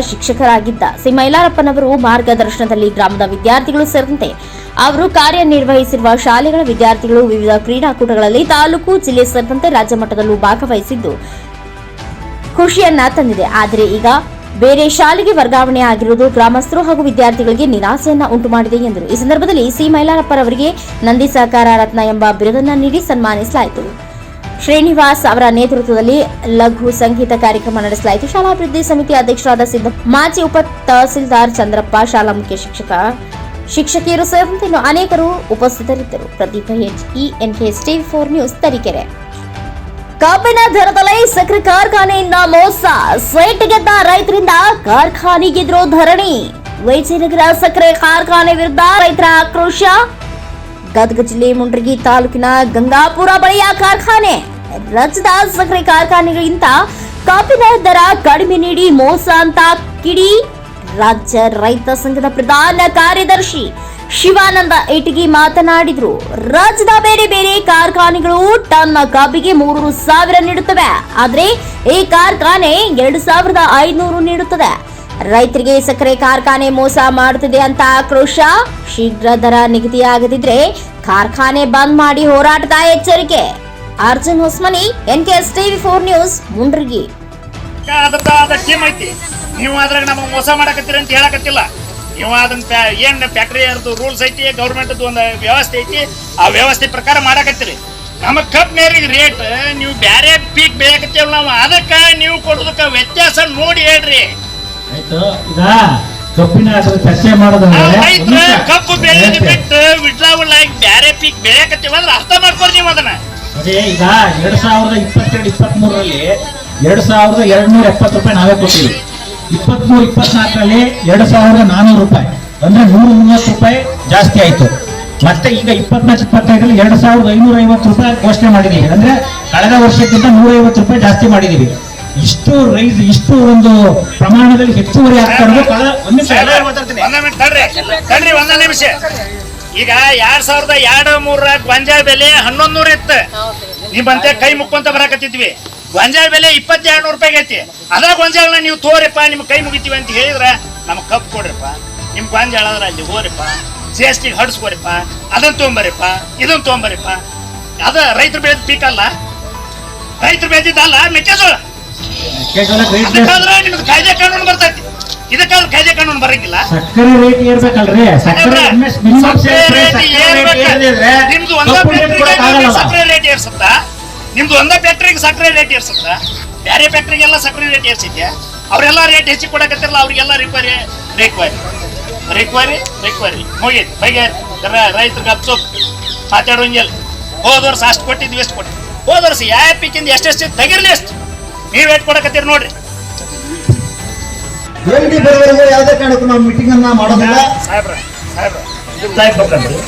ಶಿಕ್ಷಕರಾಗಿದ್ದ ಸಿ ಮೈಲಾರಪ್ಪನವರು ಮಾರ್ಗದರ್ಶನದಲ್ಲಿ ಗ್ರಾಮದ ವಿದ್ಯಾರ್ಥಿಗಳು ಸೇರಿದಂತೆ ಅವರು ಕಾರ್ಯನಿರ್ವಹಿಸಿರುವ ಶಾಲೆಗಳ ವಿದ್ಯಾರ್ಥಿಗಳು ವಿವಿಧ ಕ್ರೀಡಾಕೂಟಗಳಲ್ಲಿ ತಾಲೂಕು, ಜಿಲ್ಲೆ ಸೇರಿದಂತೆ ರಾಜ್ಯ ಮಟ್ಟದಲ್ಲೂ ಭಾಗವಹಿಸಿದ್ದು ಖುಷಿಯನ್ನ ತಂದಿದೆ. ಆದರೆ ಈಗ ಬೇರೆ ಶಾಲೆಗೆ ವರ್ಗಾವಣೆ ಆಗಿರುವುದು ಗ್ರಾಮಸ್ಥರು ಹಾಗೂ ವಿದ್ಯಾರ್ಥಿಗಳಿಗೆ ನಿರಾಸೆಯನ್ನ ಉಂಟು ಮಾಡಿದೆ ಎಂದರು. ಈ ಸಂದರ್ಭದಲ್ಲಿ ಸಿ ಮೈಲಾರಪ್ಪರವರಿಗೆ ನಂದಿ ಸಹಕಾರ ರತ್ನ ಎಂಬ ಬಿರುದನ್ನು ನೀಡಿ ಸನ್ಮಾನಿಸಲಾಯಿತು. ಶ್ರೀನಿವಾಸ್ ಅವರ ನೇತೃತ್ವದಲ್ಲಿ ಲಘು ಸಂಗೀತ ಕಾರ್ಯಕ್ರಮ ನಡೆಸಲಾಯಿತು. ಶಾಲಾಭಿವೃದ್ಧಿ ಸಮಿತಿ ಅಧ್ಯಕ್ಷರಾದ ಸಿದ್ದಪ್ಪ, ಮಾಜಿ ಉಪ ತಹಸೀಲ್ದಾರ್ ಚಂದ್ರಪ್ಪ, ಶಾಲಾ ಮುಖ್ಯ ಶಿಕ್ಷಕಿಯರು ಸೇರಿದಂತೆ ಅನೇಕರು ಉಪಸ್ಥಿತರಿದ್ದರು. ಪ್ರದೀಪ ಎನ್ಕೆಎಸ್ ಟಿವಿ4 ನ್ಯೂಸ್, ತರೀಕೆರೆ. ಕಬ್ಬಿನ ದರದಲ್ಲಿ ಸಕ್ಕರೆ ಕಾರ್ಖಾನೆಯಿಂದ ಮೋಸ, ಸೈಟ್ ಗೆದ್ದ ರೈತರಿಂದ ಕಾರ್ಖಾನೆಗೆದ್ರು ಧರಣಿ. ವಿಜಯನಗರ ಸಕ್ಕರೆ ಕಾರ್ಖಾನೆ ವಿರುದ್ಧ ರೈತರ ಆಕ್ರೋಶ. ಗದಗ ಜಿಲ್ಲೆ ಮುಂಡ್ರಗಿ ತಾಲೂಕಿನ ಗಂಗಾಪುರ ಬಳಿಯ ಕಾರ್ಖಾನೆ ರಾಜ್ಯದ ಸಕ್ಕರೆ ಕಾರ್ಖಾನೆಗಳಿಗಿಂತ ಕಬ್ಬಿನ ದರ ಕಡಿಮೆ ನೀಡಿ ಮೋಸ ಅಂತ ಕಿಡಿ. ರಾಜ್ಯ ರೈತ ಸಂಘದ ಪ್ರಧಾನ ಕಾರ್ಯದರ್ಶಿ ಶಿವಾನಂದ ಇಟಗಿ ಮಾತನಾಡಿದ್ರು. ರಾಜ್ಯದ ಬೇರೆ ಬೇರೆ ಕಾರ್ಖಾನೆಗಳು ಟನ್ ಕಬ್ಬಿಗೆ 3,000 ನೀಡುತ್ತವೆ, ಆದ್ರೆ ಈ ಕಾರ್ಖಾನೆ 2,500 ನೀಡುತ್ತದೆ. ರೈತರಿಗೆ ಸಕ್ಕರೆ ಕಾರ್ಖಾನೆ ಮೋಸ ಮಾಡುತ್ತಿದೆ ಅಂತ ಆಕ್ರೋಶ. ಶೀಘ್ರ ದರ ನಿಗದಿಯಾಗದಿದ್ರೆ ಕಾರ್ಖಾನೆ ಬಂದ್ ಮಾಡಿ ಹೋರಾಟದ ಎಚ್ಚರಿಕೆ. Arjun Hosmani, NKS TV4 news, Mundrigi. ಅದ ಟೀಮ್ ಐತಿ, ನೀವು ಅದ್ರಾಗ ನಮಗೆ ಮೋಸ ಮಾಡಕತ್ತೀರಿ ಅಂತ ಹೇಳಕತ್ತಿಲ್ಲ. ನೀವು ಅದನ್ನ ಏನ್ ಫ್ಯಾಕ್ಟರಿ ರೂಲ್ಸ್ ಐತಿ, ಗೌರ್ಮೆಂಟ್ ಒಂದು ವ್ಯವಸ್ಥೆ ಐತಿ, ಆ ವ್ಯವಸ್ಥೆ ಪ್ರಕಾರ ಮಾಡಕತ್ತೀರಿ. ನಮ್ಮ ಕಪ್ ನೀರಿಗೆ ರೇಟ್ ನೀವು ಬ್ಯಾರೆ ಪೀಕ್ ಬೆಳೆಯಕತ್ತೀವಲ್ಲ ನಾವು, ಅದಕ್ಕೆ ನೀವು ಕೊಡೋದಕ್ಕೆ ವ್ಯತ್ಯಾಸ ನೋಡಿ ಹೇಳ್ರಿ. ಆಯ್ತು, ಈಗ ಕಬ್ಬಿನ ಚರ್ಚೆ ಮಾಡೋದಾದ್ರೆ ರೈತರ ಕಬ್ಬು ಬೆಳೆಯೋದು ಬಿಟ್ಟು ವಿಡ್ಲಾವುಳ್ಳಾಗಿ ಬ್ಯಾರೆ ಪೀಕ್ ಬೆಳೆಯಕತ್ತೀವ ಅಂದ್ರೆ ಅರ್ಥ ಮಾಡ್ಕೊರಿ ನೀವು ಅದನ್ನ. ಅದೇ ಈಗ 2022-23ರಲ್ಲಿ 2,270 ರೂಪಾಯಿ ನಾವೇ ಕೊಟ್ಟಿವಿ. 23-24ರಲ್ಲಿ 2,400 ರೂಪಾಯಿ, ಅಂದ್ರೆ 130 ರೂಪಾಯಿ ಜಾಸ್ತಿ ಆಯ್ತು. ಮತ್ತೆ ಈಗ 24-25ರಲ್ಲಿ 2,550 ರೂಪಾಯಿ ಘೋಷಣೆ ಮಾಡಿದೀವಿ, ಅಂದ್ರೆ ಕಳೆದ ವರ್ಷಕ್ಕಿಂತ 150 ರೂಪಾಯಿ ಜಾಸ್ತಿ ಮಾಡಿದೀವಿ. ಇಷ್ಟು ಇಷ್ಟು ಒಂದು ಪ್ರಮಾಣದಲ್ಲಿ ಹೆಚ್ಚುವರಿ ಆಗ್ತಾ ಇರೋದು ಒಂದ್ ನಿಮಿಷ. ಈಗ 2002-23 ಗೊಂಜಾಳ ಬೆಲೆ 1,100 ಇತ್ತು, ನಿಮ್ಮಂತೆ ಕೈ ಮುಕ್ಕೊಂತ ಬರಾಕತ್ತಿದ್ವಿ. ಗೊಂಜಾಳ ಬೆಲೆ 2,200 ರೂಪಾಯಿ ಐತಿ. ಅದ ಗೊಂಜಾಳನ ನೀವು ತೋರಿಪ್ಪ, ನಿಮ್ ಕೈ ಮುಗಿತೀವಿ ಅಂತ ಹೇಳಿದ್ರ ನಮಗ್ ಕಪ್ ಕೊಡ್ರಿಪ್ಪ, ನಿಮ್ ಗೊಂಜಾಳ ಆದ್ರ ಅಲ್ಲಿ ಹೋರಿಪ್ಪ, GST ಹಡ್ಸ್ಕೋರಿಪ್ಪ, ಅದನ್ನ ತೊಗೊಂಬರಿಪ್ಪ, ಇದನ್ನ ತೊಗೊಂಬರಿಪ್ಪ. ಅದ ರೈತರು ಬೆಳೆದ ಪೀಕ್ ಅಲ್ಲ, ರೈತರು ಬೆಳೆದಿದ್ದಲ್ಲ ಮೆಕ್ಕೆಜೋಳ. ನಿಮ್ದು ಕಾಯ್ದೆ ಕಾನೂನು ಬರ್ತೈತಿ, ಇದಕ್ಕಾದ್ರೆ ಕಾಯ್ದೆ ಕಾನೂನು ಬರಂಗಿಲ್ಲ. ಸಕ್ಕರೆ ರೇಟ್ ಏರ್ಬೇಕಲ್ರಿ, ನಿಮ್ದು ಒಂದ ಸಕ್ಕರೆ ರೇಟ್ ಏರ್ಸುತ್ತಾ? ನಿಮ್ದು ಒಂದ ಫ್ಯಾಕ್ಟ್ರಿಗೆ ಸಕ್ಕರೆ ರೇಟ್ ಏರ್ಸುತ್ತಾ? ಬೇರೆ ಫ್ಯಾಕ್ಟ್ರಿಗೆಲ್ಲ ಸಕ್ಕರೆ ರೇಟ್ ಏರ್ಸಿದ್ಯಾ? ಅವರೆಲ್ಲ ರೇಟ್ ಹೆಚ್ಚಿಗೆ ಕೊಡಕತ್ತಿರಲ್ಲ, ಅವ್ರಿಗೆಲ್ಲ ರಿಕ್ವೈರಿ ಮುಗೀತು ಬಗೆ. ರೈತರಿಗೆ ಹತ್ತು ಮಾತಾಡೋಂಗಿಲ್ಲ. ಹೋದ ವರ್ಷ ಅಷ್ಟು ಕೊಟ್ಟಿದ್ವಿ, ಎಷ್ಟು ಕೊಟ್ಟು ಹೋದ ವರ್ಷ ಯಾವ ಪೀಕಿಂದ ಎಷ್ಟೆಷ್ಟು ತೆಗಿರ್ಲಿ ಅಷ್ಟು ನೀವ್ ರೇಟ್ ಕೊಡಕತ್ತೀರಿ ನೋಡ್ರಿ. ಯಾವುದೇ ಕಾರಣಕ್ಕೂ ನಾವು ಮೀಟಿಂಗ್ ಅನ್ನ ಮಾಡೋದಿಲ್ಲ. ಸಾಹೇಬ್ರ ಮಾತಾಡ್ತೀವಿ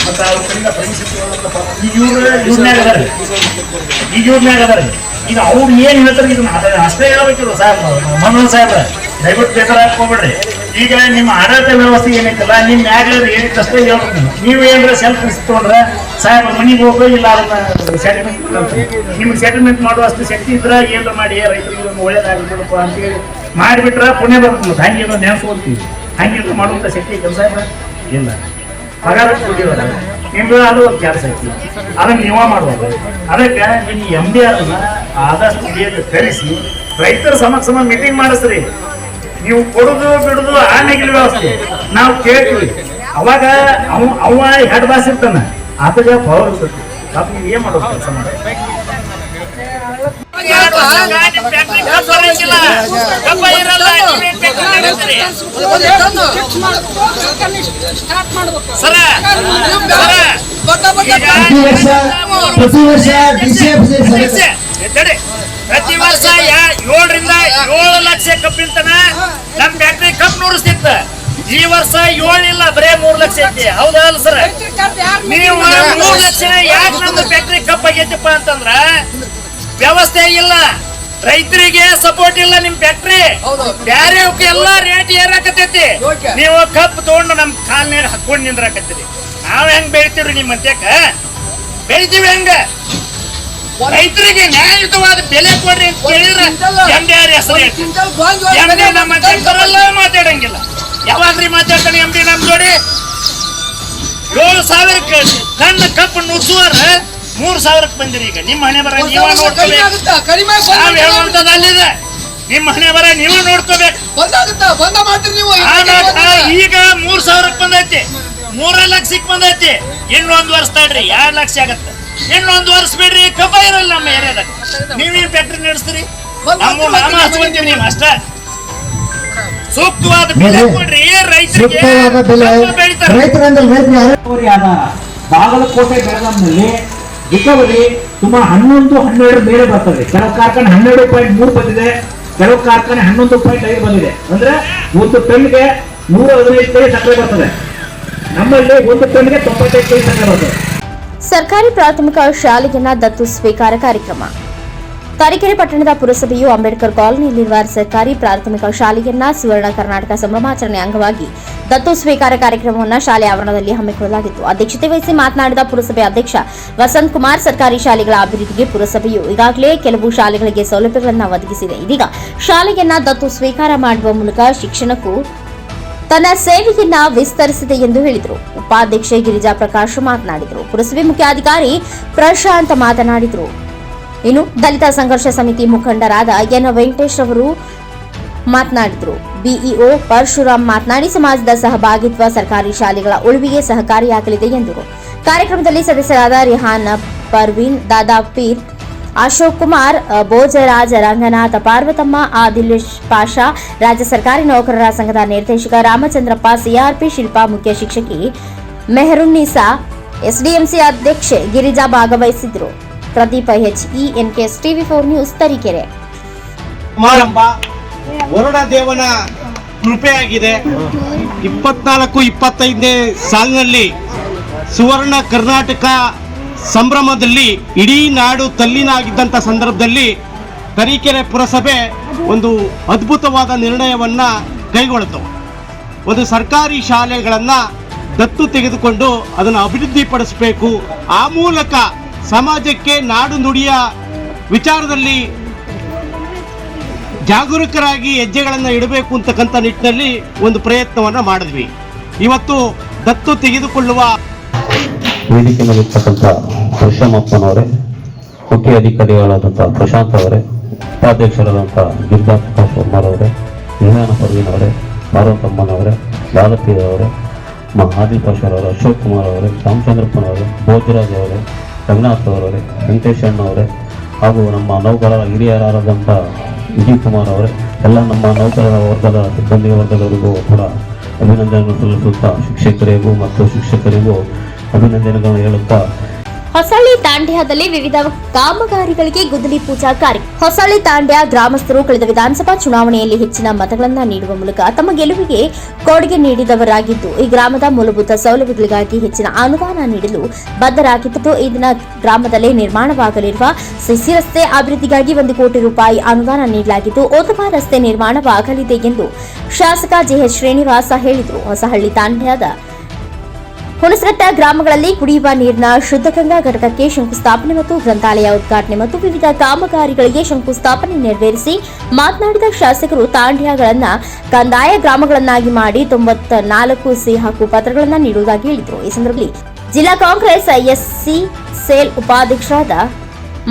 ಮತ್ತೆ ಅವ್ರ ಕಡೆಯಿಂದ ಈಗ ಇವ್ರನ್ಯಾಗ ಅದಾರ. ಈಗ ಅವ್ರು ಏನ್ ಹೇಳ್ತಾರೆ ಇದನ್ನ ಅಷ್ಟೇ ಹೇಳ್ಬೇಕಿಲ್ಲ ಮನೋಹರ್ ಸಾಹೇಬ್ರ, ದಯವಿಟ್ಟು ಬೇಸರ ಹಾಕೋಬೇಡ್ರಿ. ಈಗ ನಿಮ್ಮ ಆಡಳಿತ ವ್ಯವಸ್ಥೆ ಏನೈತಲ್ಲ, ನಿಮ್ ಮ್ಯಾಗ ಏನಿತ್ತು ಅಷ್ಟೇ ಹೇಳ್ಬೇಕು. ನೀವು ಏನ್ರ ಸೆಲ್ಫ್ ರಿಸ್ಕ್ ತೊಗೊಂಡ್ರೆ ಸಾಹೇಬ್ ಮನೆಗೆ ಹೋಗೋ ಇಲ್ಲ ಅದನ್ನ ಸೆಟಲ್ಮೆಂಟ್, ನಿಮ್ಗೆ ಸೆಟಲ್ಮೆಂಟ್ ಮಾಡುವಷ್ಟು ಶಕ್ತಿ ಇದ್ರ ಏನ್ರ ಮಾಡಿ ರೈತರಿಗೆ ಒಳ್ಳೇದಾಗ್ಬಿಡಪ್ಪ ಅಂತೇಳಿ ಮಾಡಿಬಿಟ್ರ ಪುಣ್ಯ ಬರ್ತದೆ. ಹಂಗೆ ನೆನ್ಸ್ಕೊಳ್ತೀವಿ, ಹಂಗೆ ಮಾಡುವಂತ ಶಕ್ತಿ ಕೆಲಸ ಇಲ್ಲ. ಪಗಾರ ಕೊಟ್ಟಿವಲ್ಲ ನಿಮ್ದು ಅದು ಒಂದು ಕೆಲಸ ಐತಿ, ಅದನ್ನ ನೀವ ಮಾಡುವಾಗ ಅದಕ್ಕೆ ನಿಮ್ಮ MDR ಆದಷ್ಟು ಬೇಗ ಕರೆಸಿ ರೈತರ ಸಮ ಮೀಟಿಂಗ್ ಮಾಡಿಸ್ರಿ. ನೀವು ಕೊಡುದು ಬಿಡುದು ಆಮೇಲೆ ವ್ಯವಸ್ಥೆ ನಾವು ಕೇಳ್ತೀವಿ. ಅವಾಗ ಅವ ಹೆಡ್ ಬಾಸ್ ಇರ್ತಾನ, ಆತಗ ಪವರ್ ಇರ್ತೈತಿ. ಪಾಪ ನೀವು ಏನ್ ಮಾಡೋದು ಕೆಲಸ ಮಾಡಿ ಪ್ರತಿ ವರ್ಷ ಪ್ರತಿ ವರ್ಷ 7 7 ಲಕ್ಷ ಕಬ್ಬಿಂತನ ನಮ್ ಫ್ಯಾಕ್ಟ್ರಿ ಕಪ್ ನುಡಿಸ್ತಿತ್ತ. ಈ ವರ್ಷ 7 ಇಲ್ಲ, ಬರೇ 3 ಲಕ್ಷ ಐತಿ. ಹೌದಲ್ಲ ಸರ್? ನೀವು 3 ಲಕ್ಷ ಯಾಕೆ ನಮ್ದು ಫ್ಯಾಕ್ಟ್ರಿ ಕಪ್ ಆಗೈತಿಪ್ಪ ಅಂತಂದ್ರ ವ್ಯವಸ್ಥೆ ಇಲ್ಲ, ರೈತರಿಗೆ ಸಪೋರ್ಟ್ ಇಲ್ಲ. ನಿಮ್ ಫ್ಯಾಕ್ಟ್ರಿ ಬ್ಯಾರೆ ಎಲ್ಲಾ ರೇಟ್ ಏರಾಕತೈತಿ. ನೀವು ಕಪ್ ತಗೊಂಡು ನಮ್ ಕಾಲ್ನಾಗ ಹಾಕೊಂಡ್ ನಿಂದ್ರಾಕತ್ತೀರಿ. ನಾವ್ ಹೆಂಗ್ ಬೆಳಿತೀವ್ರಿ ನಿಮ್ಮ ಅಂತ್ಯಕ್ಕ? ಬೆಳಿತೀವಿ ಹೆಂಗ? ರೈತರಿಗೆ ನ್ಯಾಯಯುತವಾದ ಬೆಲೆ ಕೊಡ್ರಿ ಅಂತ ಕೇಳಿದ್ರೆ MDR ಹೆಸರು MD ನಮ್ಮ ಬರಲ್ಲ, ಮಾತಾಡಂಗಿಲ್ಲ. ಯಾವಾಗ್ರಿ ಮಾತಾಡ್ತಾನೆ MD ನಮ್ ಜೋಡಿ? 7,000 ಟನ್ ಕಪ್ ನುಡ್ಸುವರ 3,000 ಬಂದಿರಿ. ಈಗ ನಿಮ್ಮ ಹಣೆ ಬರ ನೀವ ನೋಡ್ಕೋಬೇಕು. ನಾವ್ ಹೇಳುವಂತದಲ್ಲಿದೆ, ನಿಮ್ಮ ಹಣೆ ಬರ ನೀವ ನೋಡ್ಕೋಬೇಕು. ಈಗ 3,000 ಬಂದೈತಿ, 3 ಲಕ್ಷಕ್ಕೆ ಬಂದೈತಿ. ಇನ್ನೊಂದು ವರ್ಷ ತಡ್ರಿ, 2 ಲಕ್ಷ ಆಗತ್ತೆ. ಇನ್ನೊಂದು ವರ್ಷ ಬಿಡ್ರಿ, ಕಬ್ಬ ಇರಲ್ಲ ನಮ್ಮ ಏರಿಯಾದಾಗ. ನೀವೇನ್ ಫ್ಯಾಕ್ಟ್ರಿ ನಡೆಸ್ತೀರಿ? ನಮ್ಮ ನಾಮ ಹಚ್ಕೊಂತೀವಿ. ನೀವು ಅಷ್ಟ ಸೂಕ್ತವಾದ ಬೆಲೆ ಕೊಡ್ರಿ ರೈತರಿಗೆ. ಬಾಗಲಕೋಟೆ ಬೆಳಗಾಂನಲ್ಲಿ ರಿಕವರಿ ಸುಮಾರು 11-12 ಮೇಲೆ ಬರ್ತದೆ. ಕೆಲವು ಕಾರ್ಖಾನೆ 12.3 ಬಂದಿದೆ, ಕೆಲವು ಕಾರ್ಖಾನೆ 11.5 ಬಂದಿದೆ. ಅಂದ್ರೆ 1 ಟನ್ಗೆ 115 ಕೆಜಿ ಸಕ್ಕರೆ ಬರ್ತದೆ. ನಮ್ಮಲ್ಲಿ 1 ಟನ್ಗೆ 95 ಕೆಜಿ ಸಕ್ಕರೆ ಬರ್ತದೆ. ಸರ್ಕಾರಿ ಪ್ರಾಥಮಿಕ ಶಾಲೆಯನ್ನ ದತ್ತು ಸ್ವೀಕಾರ ಕಾರ್ಯಕ್ರಮ. ತರೀಕೆರೆ ಪಟ್ಟಣದ ಪುರಸಭೆಯು ಅಂಬೇಡ್ಕರ್ ಕಾಲೋನಿಯಲ್ಲಿರುವ ಸರ್ಕಾರಿ ಪ್ರಾಥಮಿಕ ಶಾಲೆಯನ್ನ ಸುವರ್ಣ ಕರ್ನಾಟಕ ಸಂಭ್ರಮಾಚರಣೆ ಅಂಗವಾಗಿ ದತ್ತು ಸ್ವೀಕಾರ ಕಾರ್ಯಕ್ರಮವನ್ನು ಶಾಲೆ ಆವರಣದಲ್ಲಿ ಹಮ್ಮಿಕೊಳ್ಳಲಾಗಿತ್ತು. ಅಧ್ಯಕ್ಷತೆ ವಹಿಸಿ ಮಾತನಾಡಿದ ಪುರಸಭೆ ಅಧ್ಯಕ್ಷ ವಸಂತ್ ಕುಮಾರ್, ಸರ್ಕಾರಿ ಶಾಲೆಗಳ ಅಭಿವೃದ್ಧಿಗೆ ಪುರಸಭೆಯು ಈಗಾಗಲೇ ಕೆಲವು ಶಾಲೆಗಳಿಗೆ ಸೌಲಭ್ಯಗಳನ್ನು ಒದಗಿಸಿದೆ. ಇದೀಗ ಶಾಲೆಯನ್ನ ದತ್ತು ಸ್ವೀಕಾರ ಮಾಡುವ ಮೂಲಕ ಶಿಕ್ಷಣಕ್ಕೂ ತನ್ನ ಸೇವೆಯನ್ನ ವಿಸ್ತರಿಸಿದೆ ಎಂದು ಹೇಳಿದರು. ಉಪಾಧ್ಯಕ್ಷೆ ಗಿರಿಜಾ ಪ್ರಕಾಶ್ ಮಾತನಾಡಿದರು. ಪುರಸಭೆ ಮುಖ್ಯಾಧಿಕಾರಿ ಪ್ರಶಾಂತ್ ಮಾತನಾಡಿದರು. ಇನ್ನು ದಲಿತ ಸಂಘರ್ಷ ಸಮಿತಿ ಮುಖಂಡರಾದ ಎನ್ ವೆಂಕಟೇಶ್ ಅವರು ಮಾತನಾಡಿದರು. ಬಿಇಒ ಪರಶುರಾಮ್ ಮಾತನಾಡಿ, ಸಮಾಜದ ಸಹಭಾಗಿತ್ವ ಸರ್ಕಾರಿ ಶಾಲೆಗಳ ಉಳಿವಿಗೆ ಸಹಕಾರಿಯಾಗಲಿದೆ ಎಂದರು. ಕಾರ್ಯಕ್ರಮದಲ್ಲಿ ಸದಸ್ಯರಾದ ರಿಹಾನ್ ಪರ್ವೀನ್, ದಾದಾ ಪೀರ್, ಅಶೋಕ್ ಕುಮಾರ್, ಭೋಜರಾಜ್, ರಂಗನಾಥ್, ಪಾರ್ವತಮ್ಮ, ಆದಿಲ್ ಪಾಷಾ, ರಾಜ್ಯ ಸರ್ಕಾರಿ ನೌಕರರ ಸಂಘದ ನಿರ್ದೇಶಕ ರಾಮಚಂದ್ರಪ್ಪ, ಸಿಆರ್ಪಿ ಶಿಲ್ಪಾ, ಮುಖ್ಯ ಶಿಕ್ಷಕಿ ಮೆಹರುನ್ನಿಸಾ, ಎಸ್ಡಿಎಂಸಿ ಅಧ್ಯಕ್ಷೆ ಗಿರಿಜಾ ಭಾಗವಹಿಸಿದ್ದರು. Pradeepa HE, NKS TV4 news, Tarikere. ಸಮಾರಂಭ ವರುಣ ದೇವನ ಕೃಪೆಯಾಗಿದೆ. 24-25ನೇ ಸಾಲಿನಲ್ಲಿ ಸುವರ್ಣ ಕರ್ನಾಟಕ ಸಂಭ್ರಮದಲ್ಲಿ ಇಡೀ ನಾಡು ತಲ್ಲೀನಾಗಿದ್ದಂಥ ಸಂದರ್ಭದಲ್ಲಿ ತರೀಕೆರೆ ಪುರಸಭೆ ಒಂದು ಅದ್ಭುತವಾದ ನಿರ್ಣಯವನ್ನ ಕೈಗೊಳ್ತು. ಒಂದು ಸರ್ಕಾರಿ ಶಾಲೆಗಳನ್ನು ದತ್ತು ತೆಗೆದುಕೊಂಡು ಅದನ್ನು ಅಭಿವೃದ್ಧಿಪಡಿಸಬೇಕು, ಆ ಮೂಲಕ ಸಮಾಜಕ್ಕೆ ನಾಡು ನುಡಿಯ ವಿಚಾರದಲ್ಲಿ ಜಾಗರೂಕರಾಗಿ ಹೆಜ್ಜೆಗಳನ್ನು ಇಡಬೇಕು ಅಂತಕ್ಕಂಥ ನಿಟ್ಟಿನಲ್ಲಿ ಒಂದು ಪ್ರಯತ್ನವನ್ನು ಮಾಡಿದ್ವಿ. ಇವತ್ತು ದತ್ತು ತೆಗೆದುಕೊಳ್ಳುವ ವೇದಿಕೆಯಲ್ಲಿರ್ತಕ್ಕಂಥ ಪರಶುರಾಮಪ್ಪನವರೇ, ಮುಖ್ಯ ಅಧಿಕಾರಿಗಳಾದಂಥ ಪ್ರಶಾಂತ್ ಅವರೇ, ಉಪಾಧ್ಯಕ್ಷರಾದಂಥ ಗಿರಿಜಾ ಪ್ರಕಾಶ್ ಅವರೇ, ರಿಹಾನ್ ಪರ್ವೀನ್ ಅವರೇ, ಪಾರ್ವತಮ್ಮನವರೇ, ದಾದಪೀರ್ ಅವರೇ, ಆದಿಲ್ ಪಾಷಾ ಅವರೇ, ಅಶೋಕ್ ಕುಮಾರ್ ಅವರೇ, ರಾಮಚಂದ್ರಪ್ಪನವರೇ, ಭೋಜರಾಜ್ ಅವರೇ, ರಂಗನಾಥ್ ಅವರೇ, ವೆಂಕಟೇಶ್ ಅವರೇ, ಹಾಗೂ ನಮ್ಮ ನೌಕರರ ಹಿರಿಯರಾದಂಥ ವಿಜಯ್ ಕುಮಾರ್ ಅವರೇ, ಎಲ್ಲ ನಮ್ಮ ನೌಕರರ ವರ್ಗದ ಸಿಬ್ಬಂದಿ ವರ್ಗದವರಿಗೂ ಕೂಡ ಅಭಿನಂದನೆಗಳನ್ನು ಸಲ್ಲಿಸುತ್ತಾ ಶಿಕ್ಷಕರಿಗೂ ಮತ್ತು ಶಿಕ್ಷಕರಿಗೂ ಅಭಿನಂದನೆಗಳನ್ನು ಹೇಳುತ್ತಾ, ಹೊಸಳ್ಳಿ ತಾಂಡ್ಯದಲ್ಲಿ ವಿವಿಧ ಕಾಮಗಾರಿಗಳಿಗೆ ಗುದ್ದಲಿ ಪೂಜಾ ಕಾರ್ಯ. ಹೊಸಳ್ಳಿ ತಾಂಡ್ಯ ಗ್ರಾಮಸ್ಥರು ಕಳೆದ ವಿಧಾನಸಭಾ ಚುನಾವಣೆಯಲ್ಲಿ ಹೆಚ್ಚಿನ ಮತಗಳನ್ನು ನೀಡುವ ಮೂಲಕ ತಮ್ಮ ಗೆಲುವಿಗೆ ಕೊಡುಗೆ ನೀಡಿದವರಾಗಿದ್ದು, ಈ ಗ್ರಾಮದ ಮೂಲಭೂತ ಸೌಲಭ್ಯಗಳಿಗಾಗಿ ಹೆಚ್ಚಿನ ಅನುದಾನ ನೀಡಲು ಬದ್ಧರಾಗಿದ್ದು, ಈ ದಿನ ಗ್ರಾಮದಲ್ಲಿ ನಿರ್ಮಾಣವಾಗಲಿರುವ ಸಿಸಿ ರಸ್ತೆ ಅಭಿವೃದ್ಧಿಗಾಗಿ 1 ಕೋಟಿ ರೂಪಾಯಿ ಅನುದಾನ ನೀಡಲಾಗಿದ್ದು, ಓತವ ರಸ್ತೆ ನಿರ್ಮಾಣವಾಗಲಿದೆ ಎಂದು ಶಾಸಕ JH ಶ್ರೀನಿವಾಸ ಹೇಳಿದರು. ಹೊಸಹಳ್ಳಿ ತಾಂಡ್ಯದ ಹುಣಸಘಟ್ಟ ಗ್ರಾಮಗಳಲ್ಲಿ ಕುಡಿಯುವ ನೀರಿನ ಶುದ್ಧ ಗಂಗಾ ಘಟಕಕ್ಕೆ ಶಂಕುಸ್ಥಾಪನೆ ಮತ್ತು ಗ್ರಂಥಾಲಯ ಉದ್ಘಾಟನೆ ಮತ್ತು ವಿವಿಧ ಕಾಮಗಾರಿಗಳಿಗೆ ಶಂಕುಸ್ಥಾಪನೆ ನೆರವೇರಿಸಿ ಮಾತನಾಡಿದ ಶಾಸಕರು, ತಾಂಡ್ಯಗಳನ್ನು ಕಂದಾಯ ಗ್ರಾಮಗಳನ್ನಾಗಿ ಮಾಡಿ 94 ಸಿಹಿ ಹಕ್ಕು ಪತ್ರಗಳನ್ನು ನೀಡುವುದಾಗಿ ಹೇಳಿದರು. ಈ ಸಂದರ್ಭದಲ್ಲಿ ಜಿಲ್ಲಾ ಕಾಂಗ್ರೆಸ್ SC ಸೇಲ್ ಉಪಾಧ್ಯಕ್ಷರಾದ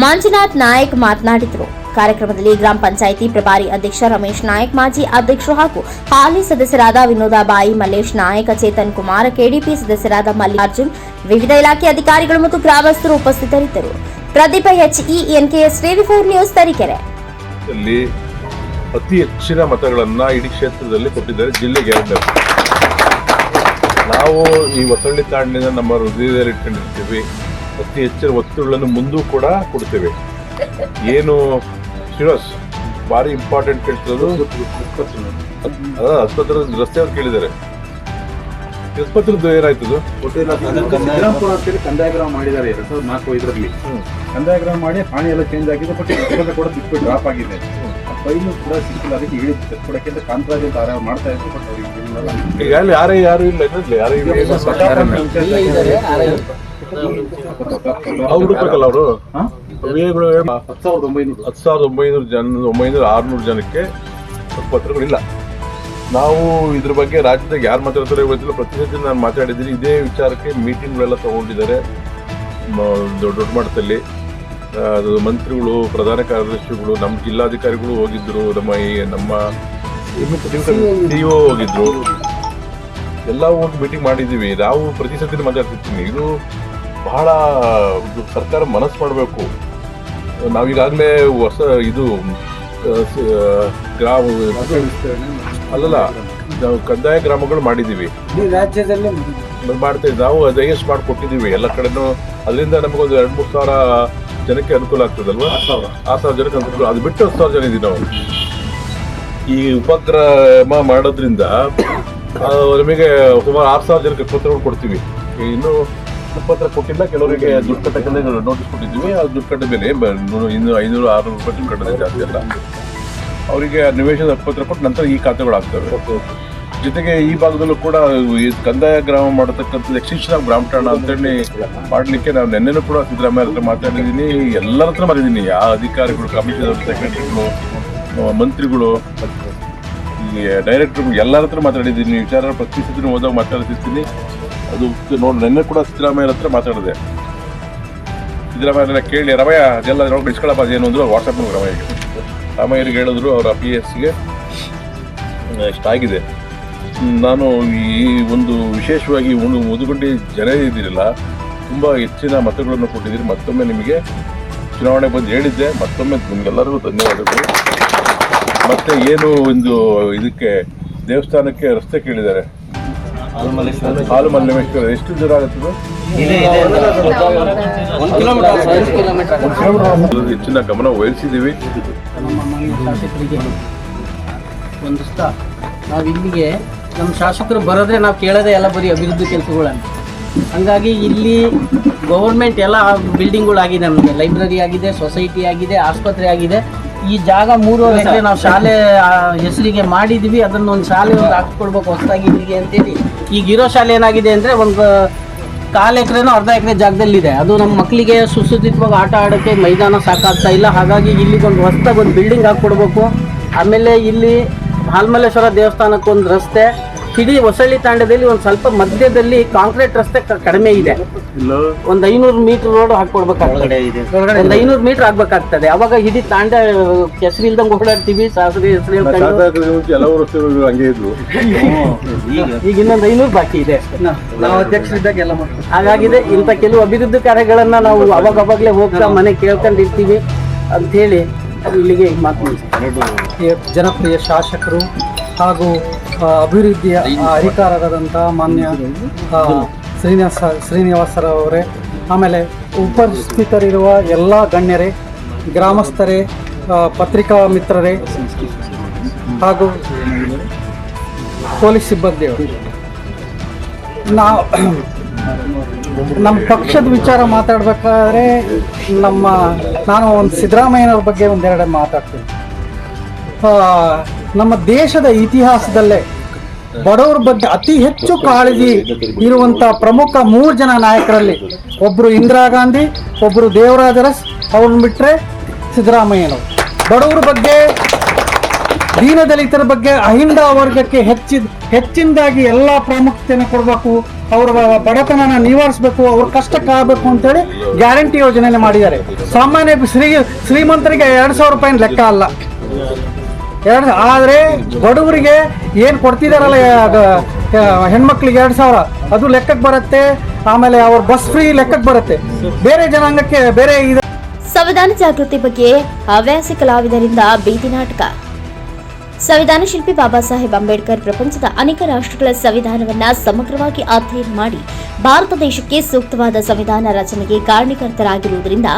ಮಂಜುನಾಥ್ ನಾಯಕ್ ಮಾತನಾಡಿದರು. ಕಾರ್ಯಕ್ರಮದಲ್ಲಿ ಗ್ರಾಮ ಪಂಚಾಯಿತಿ ಪ್ರಭಾರಿ ಅಧ್ಯಕ್ಷ ರಮೇಶ್ ನಾಯಕ್, ಮಾಜಿ ಅಧ್ಯಕ್ಷರು ಹಾಗೂ ಹಾಲಿ ಸದಸ್ಯರಾದ ವಿನೋದಾಬಾಯಿ, ಮಲ್ಲೇಶ್ ನಾಯಕ್, ಚೇತನ್ ಕುಮಾರ್, KDP ಸದಸ್ಯರಾದ ಮಲ್ಲಿಕಾರ್ಜುನ್, ವಿವಿಧ ಇಲಾಖೆ ಅಧಿಕಾರಿಗಳು ಮತ್ತು ಗ್ರಾಮಸ್ಥರು ಉಪಸ್ಥಿತರಿದ್ದರು. Pradeepa HE, NKS TV4 news, Tarikere. ಅತಿ ಹೆಚ್ಚಿನ ಮತಗಳನ್ನ ಇಡೀ ಕ್ಷೇತ್ರದಲ್ಲಿ ಕೊಟ್ಟಿದ್ದಾರೆ ಜಿಲ್ಲೆಗೆ. ನಾವು ಈ ಹೊಸಳ್ಳಿ ತಾಂಡಿನ ನಮ್ಮ ಹೃದಯದಲ್ಲಿ ಇಟ್ಕೊಂಡಿರ್ತೀವಿ. ಅತಿ ಹೆಚ್ಚಿನ ಒತ್ತುಗಳನ್ನು ಮುಂದೂ ಕೂಡ ಕೊಡ್ತೇವೆ. ಏನು ಶ್ರೀನಿವಾಸ್ ಭಾರಿ ಇಂಪಾರ್ಟೆಂಟ್ ಕೇಳ್ತಿರೋದು, ಆಸ್ಪತ್ರೆ ರಸ್ತೆ ಅವ್ರು ಕೇಳಿದ್ದಾರೆ. ಆಸ್ಪತ್ರೆದು ಏನಾಯ್ತದು? ಸಿದ್ದರಾಮಪುರ ಅಂತೇಳಿ ಕಂದಾಯ ಗ್ರಾಮ ಮಾಡಿದ್ದಾರೆ 2004-5ರಲ್ಲಿ. ಕಂದಾಯ ಗ್ರಾಮ ಮಾಡಿ ಹಾನಿ ಎಲ್ಲ ಚೇಂಜ್ ಆಗಿದೆ, ಬಟ್ ಆಸ್ಪತ್ರೆ ಕೂಡ ಬಿಟ್ಟು ಡ್ರಾಪ್ ಆಗಿದೆ. ಫೈಲು ಕೂಡ ಸಿಕ್ಕಿಲ್ಲ, ಅದಕ್ಕೆ ಹೇಳಿ ಕೊಡಕ್ಕೆ ಅಂತ ಕಾಂತರಾಜ್ ಅಂತ ಆರಾಮ ಮಾಡ್ತಾ ಇದ್ರು, ಬಟ್ ಅವ್ರಿಗೆ ಈಗ ಯಾರು ಇಲ್ಲ ಇನ್ನೊಂದ್ಲಿ ಯಾರು ಅವ್ರು ಹುಡುಕ್ಬೇಕಲ್ಲ ಅವರು. 10,900 ಜನಕ್ಕೆ ಪತ್ರಗಳಿಲ್ಲ. ನಾವು ಇದ್ರ ಬಗ್ಗೆ ರಾಜ್ಯದಾಗ ಯಾರು ಮಾತಾಡ್ತಾರೆ ಗೊತ್ತಿಲ್ಲ. ಪ್ರತಿನಿತ್ಯ ನಾನು ಮಾತಾಡಿದ್ದೀನಿ ಇದೇ ವಿಚಾರಕ್ಕೆ. ಮೀಟಿಂಗ್ಗಳೆಲ್ಲ ತಗೊಂಡಿದ್ದಾರೆ ದೊಡ್ಡ ಮಟ್ಟದಲ್ಲಿ. ಮಂತ್ರಿಗಳು, ಪ್ರಧಾನ ಕಾರ್ಯದರ್ಶಿಗಳು, ನಮ್ಮ ಜಿಲ್ಲಾಧಿಕಾರಿಗಳು ಹೋಗಿದ್ರು, ನಮ್ಮ CEO ಹೋಗಿದ್ರು, ಎಲ್ಲ ಹೋಗಿ ಮೀಟಿಂಗ್ ಮಾಡಿದ್ದೀವಿ. ನಾವು ಪ್ರತಿ ಸತಿ ಮಾತಾಡ್ತಿರ್ತೀನಿ. ಇದು ಬಹಳ ಸರ್ಕಾರ ಮನಸ್ಸು ಮಾಡಬೇಕು. ನಾವೀಗಾಗಲೇ ಹೊಸ ಇದು ಗ್ರಾಮ ಅಲ್ಲಲ್ಲ, ನಾವು ಕಂದಾಯ ಗ್ರಾಮಗಳು ಮಾಡಿದ್ದೀವಿ, ರಾಜ್ಯದಲ್ಲಿ ಮಾಡ್ತಾ ಇದ್ದೀವಿ. ನಾವು IS ಮಾಡಿಕೊಟ್ಟಿದ್ದೀವಿ ಎಲ್ಲ ಕಡೆನೂ. ಅದರಿಂದ ನಮಗೊಂದು 2-3 ಸಾವಿರ ಜನಕ್ಕೆ ಅನುಕೂಲ ಆಗ್ತದಲ್ವಾ? 6,000 ಜನಕ್ಕೆ ಅನುಕೂಲ. ಅದು ಬಿಟ್ಟು 10,000 ಜನ ಇದ್ದೀವಿ ನಾವು. ಈ ಉಪಕ್ರಮ ಮಾಡೋದ್ರಿಂದ ನಮಗೆ ಸುಮಾರು 6,000 ಜನಕ್ಕೆ ಪತ್ರಗಳು ಕೊಡ್ತೀವಿ. ಇನ್ನು ಪತ್ರ ಕೊಟ್ಟಿಲ್ಲ, ಕೆಲವರಿಗೆ ದುಡ್ಡು ಕಟ್ಟಕ್ಕೆ ನೋಟಿಸ್ ಕೊಟ್ಟಿದ್ವಿ. ಆ ದುಡ್ಡು ಕಟ್ಟ ಮೇಲೆ 500-600 ರೂಪಾಯಿ ದುಡ್ಡು ಕಟ್ಟೋದೇ ಜಾಸ್ತಿ ಅಲ್ಲ. ಅವರಿಗೆ ನಿವೇಶನ ಪತ್ರ ಕೊಟ್ಟು ನಂತರ ಈ ಖಾತೆಗಳು ಆಗ್ತವೆ. ಜೊತೆಗೆ ಈ ಭಾಗದಲ್ಲೂ ಕೂಡ ಈ ಕಂದಾಯ ಗ್ರಾಮ ಮಾಡತಕ್ಕಂಥದ್ದು ಎಕ್ಸ್ಟೆನ್ಷನ್ ಆಫ್ ಗ್ರಾಮ ಠಾಣ ಅಂತೇಳಿ ಮಾಡಲಿಕ್ಕೆ ನಾವು ನಿನ್ನೆನೂ ಕೂಡ ಸಿದ್ದರಾಮಯ್ಯ ಹತ್ರ ಮಾತಾಡಿದ್ದೀನಿ, ಎಲ್ಲರ ಹತ್ರ ಮಾತಾಡಿದ್ದೀನಿ. ಆ ಅಧಿಕಾರಿಗಳು, ಕಮಿಷನರ್, ಸೆಕ್ರೆಟರಿಗಳು, ಮಂತ್ರಿಗಳು, ಈ ಡೈರೆಕ್ಟರ್ಗಳು ಎಲ್ಲರ ಹತ್ರ ಮಾತಾಡಿದ್ದೀನಿ. ವಿಚಾರ ಪ್ರತಿನಿತ್ಯ ಹೋದಾಗ ಮಾತಾಡ್ತಿರ್ತೀನಿ. ಅದು ನೋಡಿ ನೆನ್ನೆ ಕೂಡ ಸಿದ್ದರಾಮಯ್ಯ ಹತ್ರ ಮಾತಾಡಿದೆ. ಸಿದ್ದರಾಮಯ್ಯ ಕೇಳಿ ರಮಯ್ಯ ಅದೆಲ್ಲ ನೋಡಿ ಇಸ್ಕೊಳಪ್ಪ ಅದೇನು ಅಂದರು. ವಾಟ್ಸಪ್ ರಾಮಯ್ಯರಿಗೆ ಹೇಳಿದ್ರು, ಅವರ PS-ಗೆ ಇಷ್ಟಾಗಿದೆ. ನಾನು ಈ ಒಂದು ವಿಶೇಷವಾಗಿ ಮುದುಗುಂಡಿ ಜನ ಇದ್ದೀರಲ್ಲ, ತುಂಬ ಹೆಚ್ಚಿನ ಮತಗಳನ್ನು ಕೊಟ್ಟಿದ್ದೀರಿ. ಮತ್ತೊಮ್ಮೆ ನಿಮಗೆ ಚುನಾವಣೆ ಬಂದು ಹೇಳಿದ್ದೆ, ಮತ್ತೊಮ್ಮೆ ನಿಮಗೆಲ್ಲರಿಗೂ ಧನ್ಯವಾದಗಳು. ಮತ್ತೆ ಏನು ಒಂದು ಇದಕ್ಕೆ ದೇವಸ್ಥಾನಕ್ಕೆ ರಸ್ತೆ ಕೇಳಿದ್ದಾರೆ, ಹಾಲುಮಲ್ಲೇಶ್ವರ, ಎಷ್ಟು ದೂರ ಆಗುತ್ತದೆ? ಹೆಚ್ಚಿನ ಗಮನ ವಹಿಸಿದ್ದೀವಿ. ನಮ್ಮ ಮಾನ್ಯ ಶಾಸಕರಿಗೆ ಹೊಂದಿಸ್ತಾ ನಾವು ಇಲ್ಲಿಗೆ ನಮ್ಮ ಶಾಸಕರು ಬರೋದ್ರೆ ನಾವು ಕೇಳೋದೇ ಎಲ್ಲ ಬರೀ ಅಭಿವೃದ್ಧಿ ಕೆಲಸಗಳನ್ನು. ಹಂಗಾಗಿ ಇಲ್ಲಿ ಗೌರ್ಮೆಂಟ್ ಎಲ್ಲ ಬಿಲ್ಡಿಂಗ್ಗಳಾಗಿದೆ, ನಮಗೆ ಲೈಬ್ರರಿ ಆಗಿದೆ, ಸೊಸೈಟಿ ಆಗಿದೆ, ಆಸ್ಪತ್ರೆ ಆಗಿದೆ. ಈ ಜಾಗ 3 ಎಕರೆ ನಾವು ಶಾಲೆ ಹೆಸರಿಗೆ ಮಾಡಿದ್ವಿ, ಅದನ್ನು ಒಂದು ಶಾಲೆ ಹಾಕ್ಕೊಡ್ಬೇಕು ಹೊಸದಾಗಿ ಇಲ್ಲಿಗೆ ಅಂತೇಳಿ. ಈಗಿರೋ ಶಾಲೆ ಏನಾಗಿದೆ ಅಂದರೆ ಒಂದು 1/4 ಎಕರೆನೋ ಅರ್ಧ ಎಕರೆ ಜಾಗದಲ್ಲಿದೆ. ಅದು ನಮ್ಮ ಮಕ್ಕಳಿಗೆ ಸುಸಜ್ಜಿತವಾಗಿ ಆಟ ಆಡೋಕ್ಕೆ ಮೈದಾನ ಸಾಕಾಗ್ತಾ ಇಲ್ಲ. ಹಾಗಾಗಿ ಇಲ್ಲಿಗೊಂದು ಹೊಸದಾಗಿ ಒಂದು ಬಿಲ್ಡಿಂಗ್ ಹಾಕ್ಕೊಡ್ಬೇಕು. ಆಮೇಲೆ ಇಲ್ಲಿ ಹಾಲಮಲ್ಲೇಶ್ವರ ದೇವಸ್ಥಾನಕ್ಕೊಂದು ರಸ್ತೆ, ಇಡೀ ಹೊಸಳ್ಳಿ ತಾಂಡದಲ್ಲಿ ಒಂದು ಸ್ವಲ್ಪ ಮಧ್ಯದಲ್ಲಿ ಕಾಂಕ್ರೀಟ್ ರಸ್ತೆ ಕಡಿಮೆ ಇದೆ. ಒಂದು 500 ಮೀಟರ್ ರೋಡ್ ಹಾಕೊಡ್ಬೇಕಾಗ್ತದೆ, ಒಂದು 500 ಮೀಟರ್ ಆಗ್ಬೇಕಾಗ್ತದೆ. ಅವಾಗ ಇಡೀ ತಾಂಡ ಹೆಸರು ಇಲ್ದಂಗೆ ಓಡಾಡ್ತೀವಿ. ಶಾಸ್ತ್ರಿ ಹೆಸರು ಈಗ ಇನ್ನೊಂದು 500 ಬಾಕಿ ಇದೆ. ನಾವು ಅಧ್ಯಕ್ಷರಿದ್ದಾಗ ಎಲ್ಲ ಹಾಗಾಗಿದೆ. ಇಂಥ ಕೆಲವು ಅಭಿವೃದ್ಧಿ ಕಾರ್ಯಗಳನ್ನ ನಾವು ಅವಾಗವಾಗಲೇ ಹೋಗ್ತಾ ಮನೆ ಕೇಳ್ಕೊಂಡಿರ್ತೀವಿ ಅಂಥೇಳಿ ಇಲ್ಲಿಗೆ ಮಾತು. ಜನಪ್ರಿಯ ಶಾಸಕರು ಹಾಗೂ ಅಭಿವೃದ್ಧಿಯ ಅಧಿಕಾರರಾದಂಥ ಮಾನ್ಯ ಶ್ರೀನಿವಾಸರವರೇ, ಆಮೇಲೆ ಉಪಸ್ಥಿತರಿರುವ ಎಲ್ಲ ಗಣ್ಯರೇ, ಗ್ರಾಮಸ್ಥರೇ, ಪತ್ರಿಕಾ ಮಿತ್ರರೇ ಹಾಗೂ ಪೊಲೀಸ್ ಸಿಬ್ಬಂದಿಯವರು, ನಮ್ಮ ಪಕ್ಷದ ವಿಚಾರ ಮಾತಾಡಬೇಕಾದ್ರೆ ನಾನು ಒಂದು ಸಿದ್ದರಾಮಯ್ಯನವ್ರ ಬಗ್ಗೆ ಒಂದೆರಡು ಮಾತಾಡ್ತೀನಿ. ನಮ್ಮ ದೇಶದ ಇತಿಹಾಸದಲ್ಲೇ ಬಡವರ ಬಗ್ಗೆ ಅತಿ ಹೆಚ್ಚು ಕಾಳಜಿ ಇರುವಂಥ ಪ್ರಮುಖ 3 ಜನ ನಾಯಕರಲ್ಲಿ ಒಬ್ಬರು ಇಂದಿರಾ ಗಾಂಧಿ, ಒಬ್ಬರು ದೇವರಾಜ ಅರಸ್, ಅವ್ರನ್ನ ಬಿಟ್ಟರೆ ಸಿದ್ದರಾಮಯ್ಯನವರು. ಬಡವರ ಬಗ್ಗೆ, ದೀನದಲಿತರ ಬಗ್ಗೆ, ಅಹಿಂದ ವರ್ಗಕ್ಕೆ ಹೆಚ್ಚಿನದಾಗಿ ಎಲ್ಲ ಪ್ರಾಮುಖ್ಯತೆಯನ್ನು ಕೊಡಬೇಕು, ಅವರ ಬಡತನನ ನಿವಾರಿಸಬೇಕು, ಅವ್ರ ಕಷ್ಟಕ್ಕಾಗಬೇಕು ಅಂತೇಳಿ ಗ್ಯಾರಂಟಿ ಯೋಜನೆ ಮಾಡಿದ್ದಾರೆ. ಸಾಮಾನ್ಯ ಶ್ರೀಮಂತರಿಗೆ 2,000 ರೂಪಾಯಿ ಲೆಕ್ಕ ಅಲ್ಲ, ಆದರೆ ಬಡವರಿಗೆ ಏನು ಕೊಡ್ತಿದಾರಲ್ಲ ಹೆಣ್ಮಕ್ಳಿಗೆ 2,000 ಅದು ಲೆಕ್ಕಕ್ಕೆ ಬರುತ್ತೆ. ಆಮೇಲೆ ಅವ್ರ ಬಸ್ ಫ್ರೀ ಲೆಕ್ಕಕ್ಕೆ ಬರುತ್ತೆ. ಬೇರೆ ಜನಾಂಗಕ್ಕೆ ಬೇರೆ ಸಂವಿಧಾನ ಜಾಗೃತಿ ಬಗ್ಗೆ ಹವ್ಯಾಸಿ ಕಲಾವಿದರಿಂದ ಬೀದಿ ನಾಟಕ. ಸಂವಿಧಾನ ಶಿಲ್ಪಿ ಬಾಬಾ ಸಾಹೇಬ್ ಅಂಬೇಡ್ಕರ್ ಪ್ರಪಂಚದ ಅನೇಕ ರಾಷ್ಟ್ರಗಳ ಸಂವಿಧಾನವನ್ನ ಸಮಗ್ರವಾಗಿ ಅಧ್ಯಯನ ಮಾಡಿ ಭಾರತ ದೇಶಕ್ಕೆ ಸೂಕ್ತವಾದ ಸಂವಿಧಾನ ರಚನೆಗೆ ಕಾರಣಕರ್ತರಾಗಿರುವುದರಿಂದ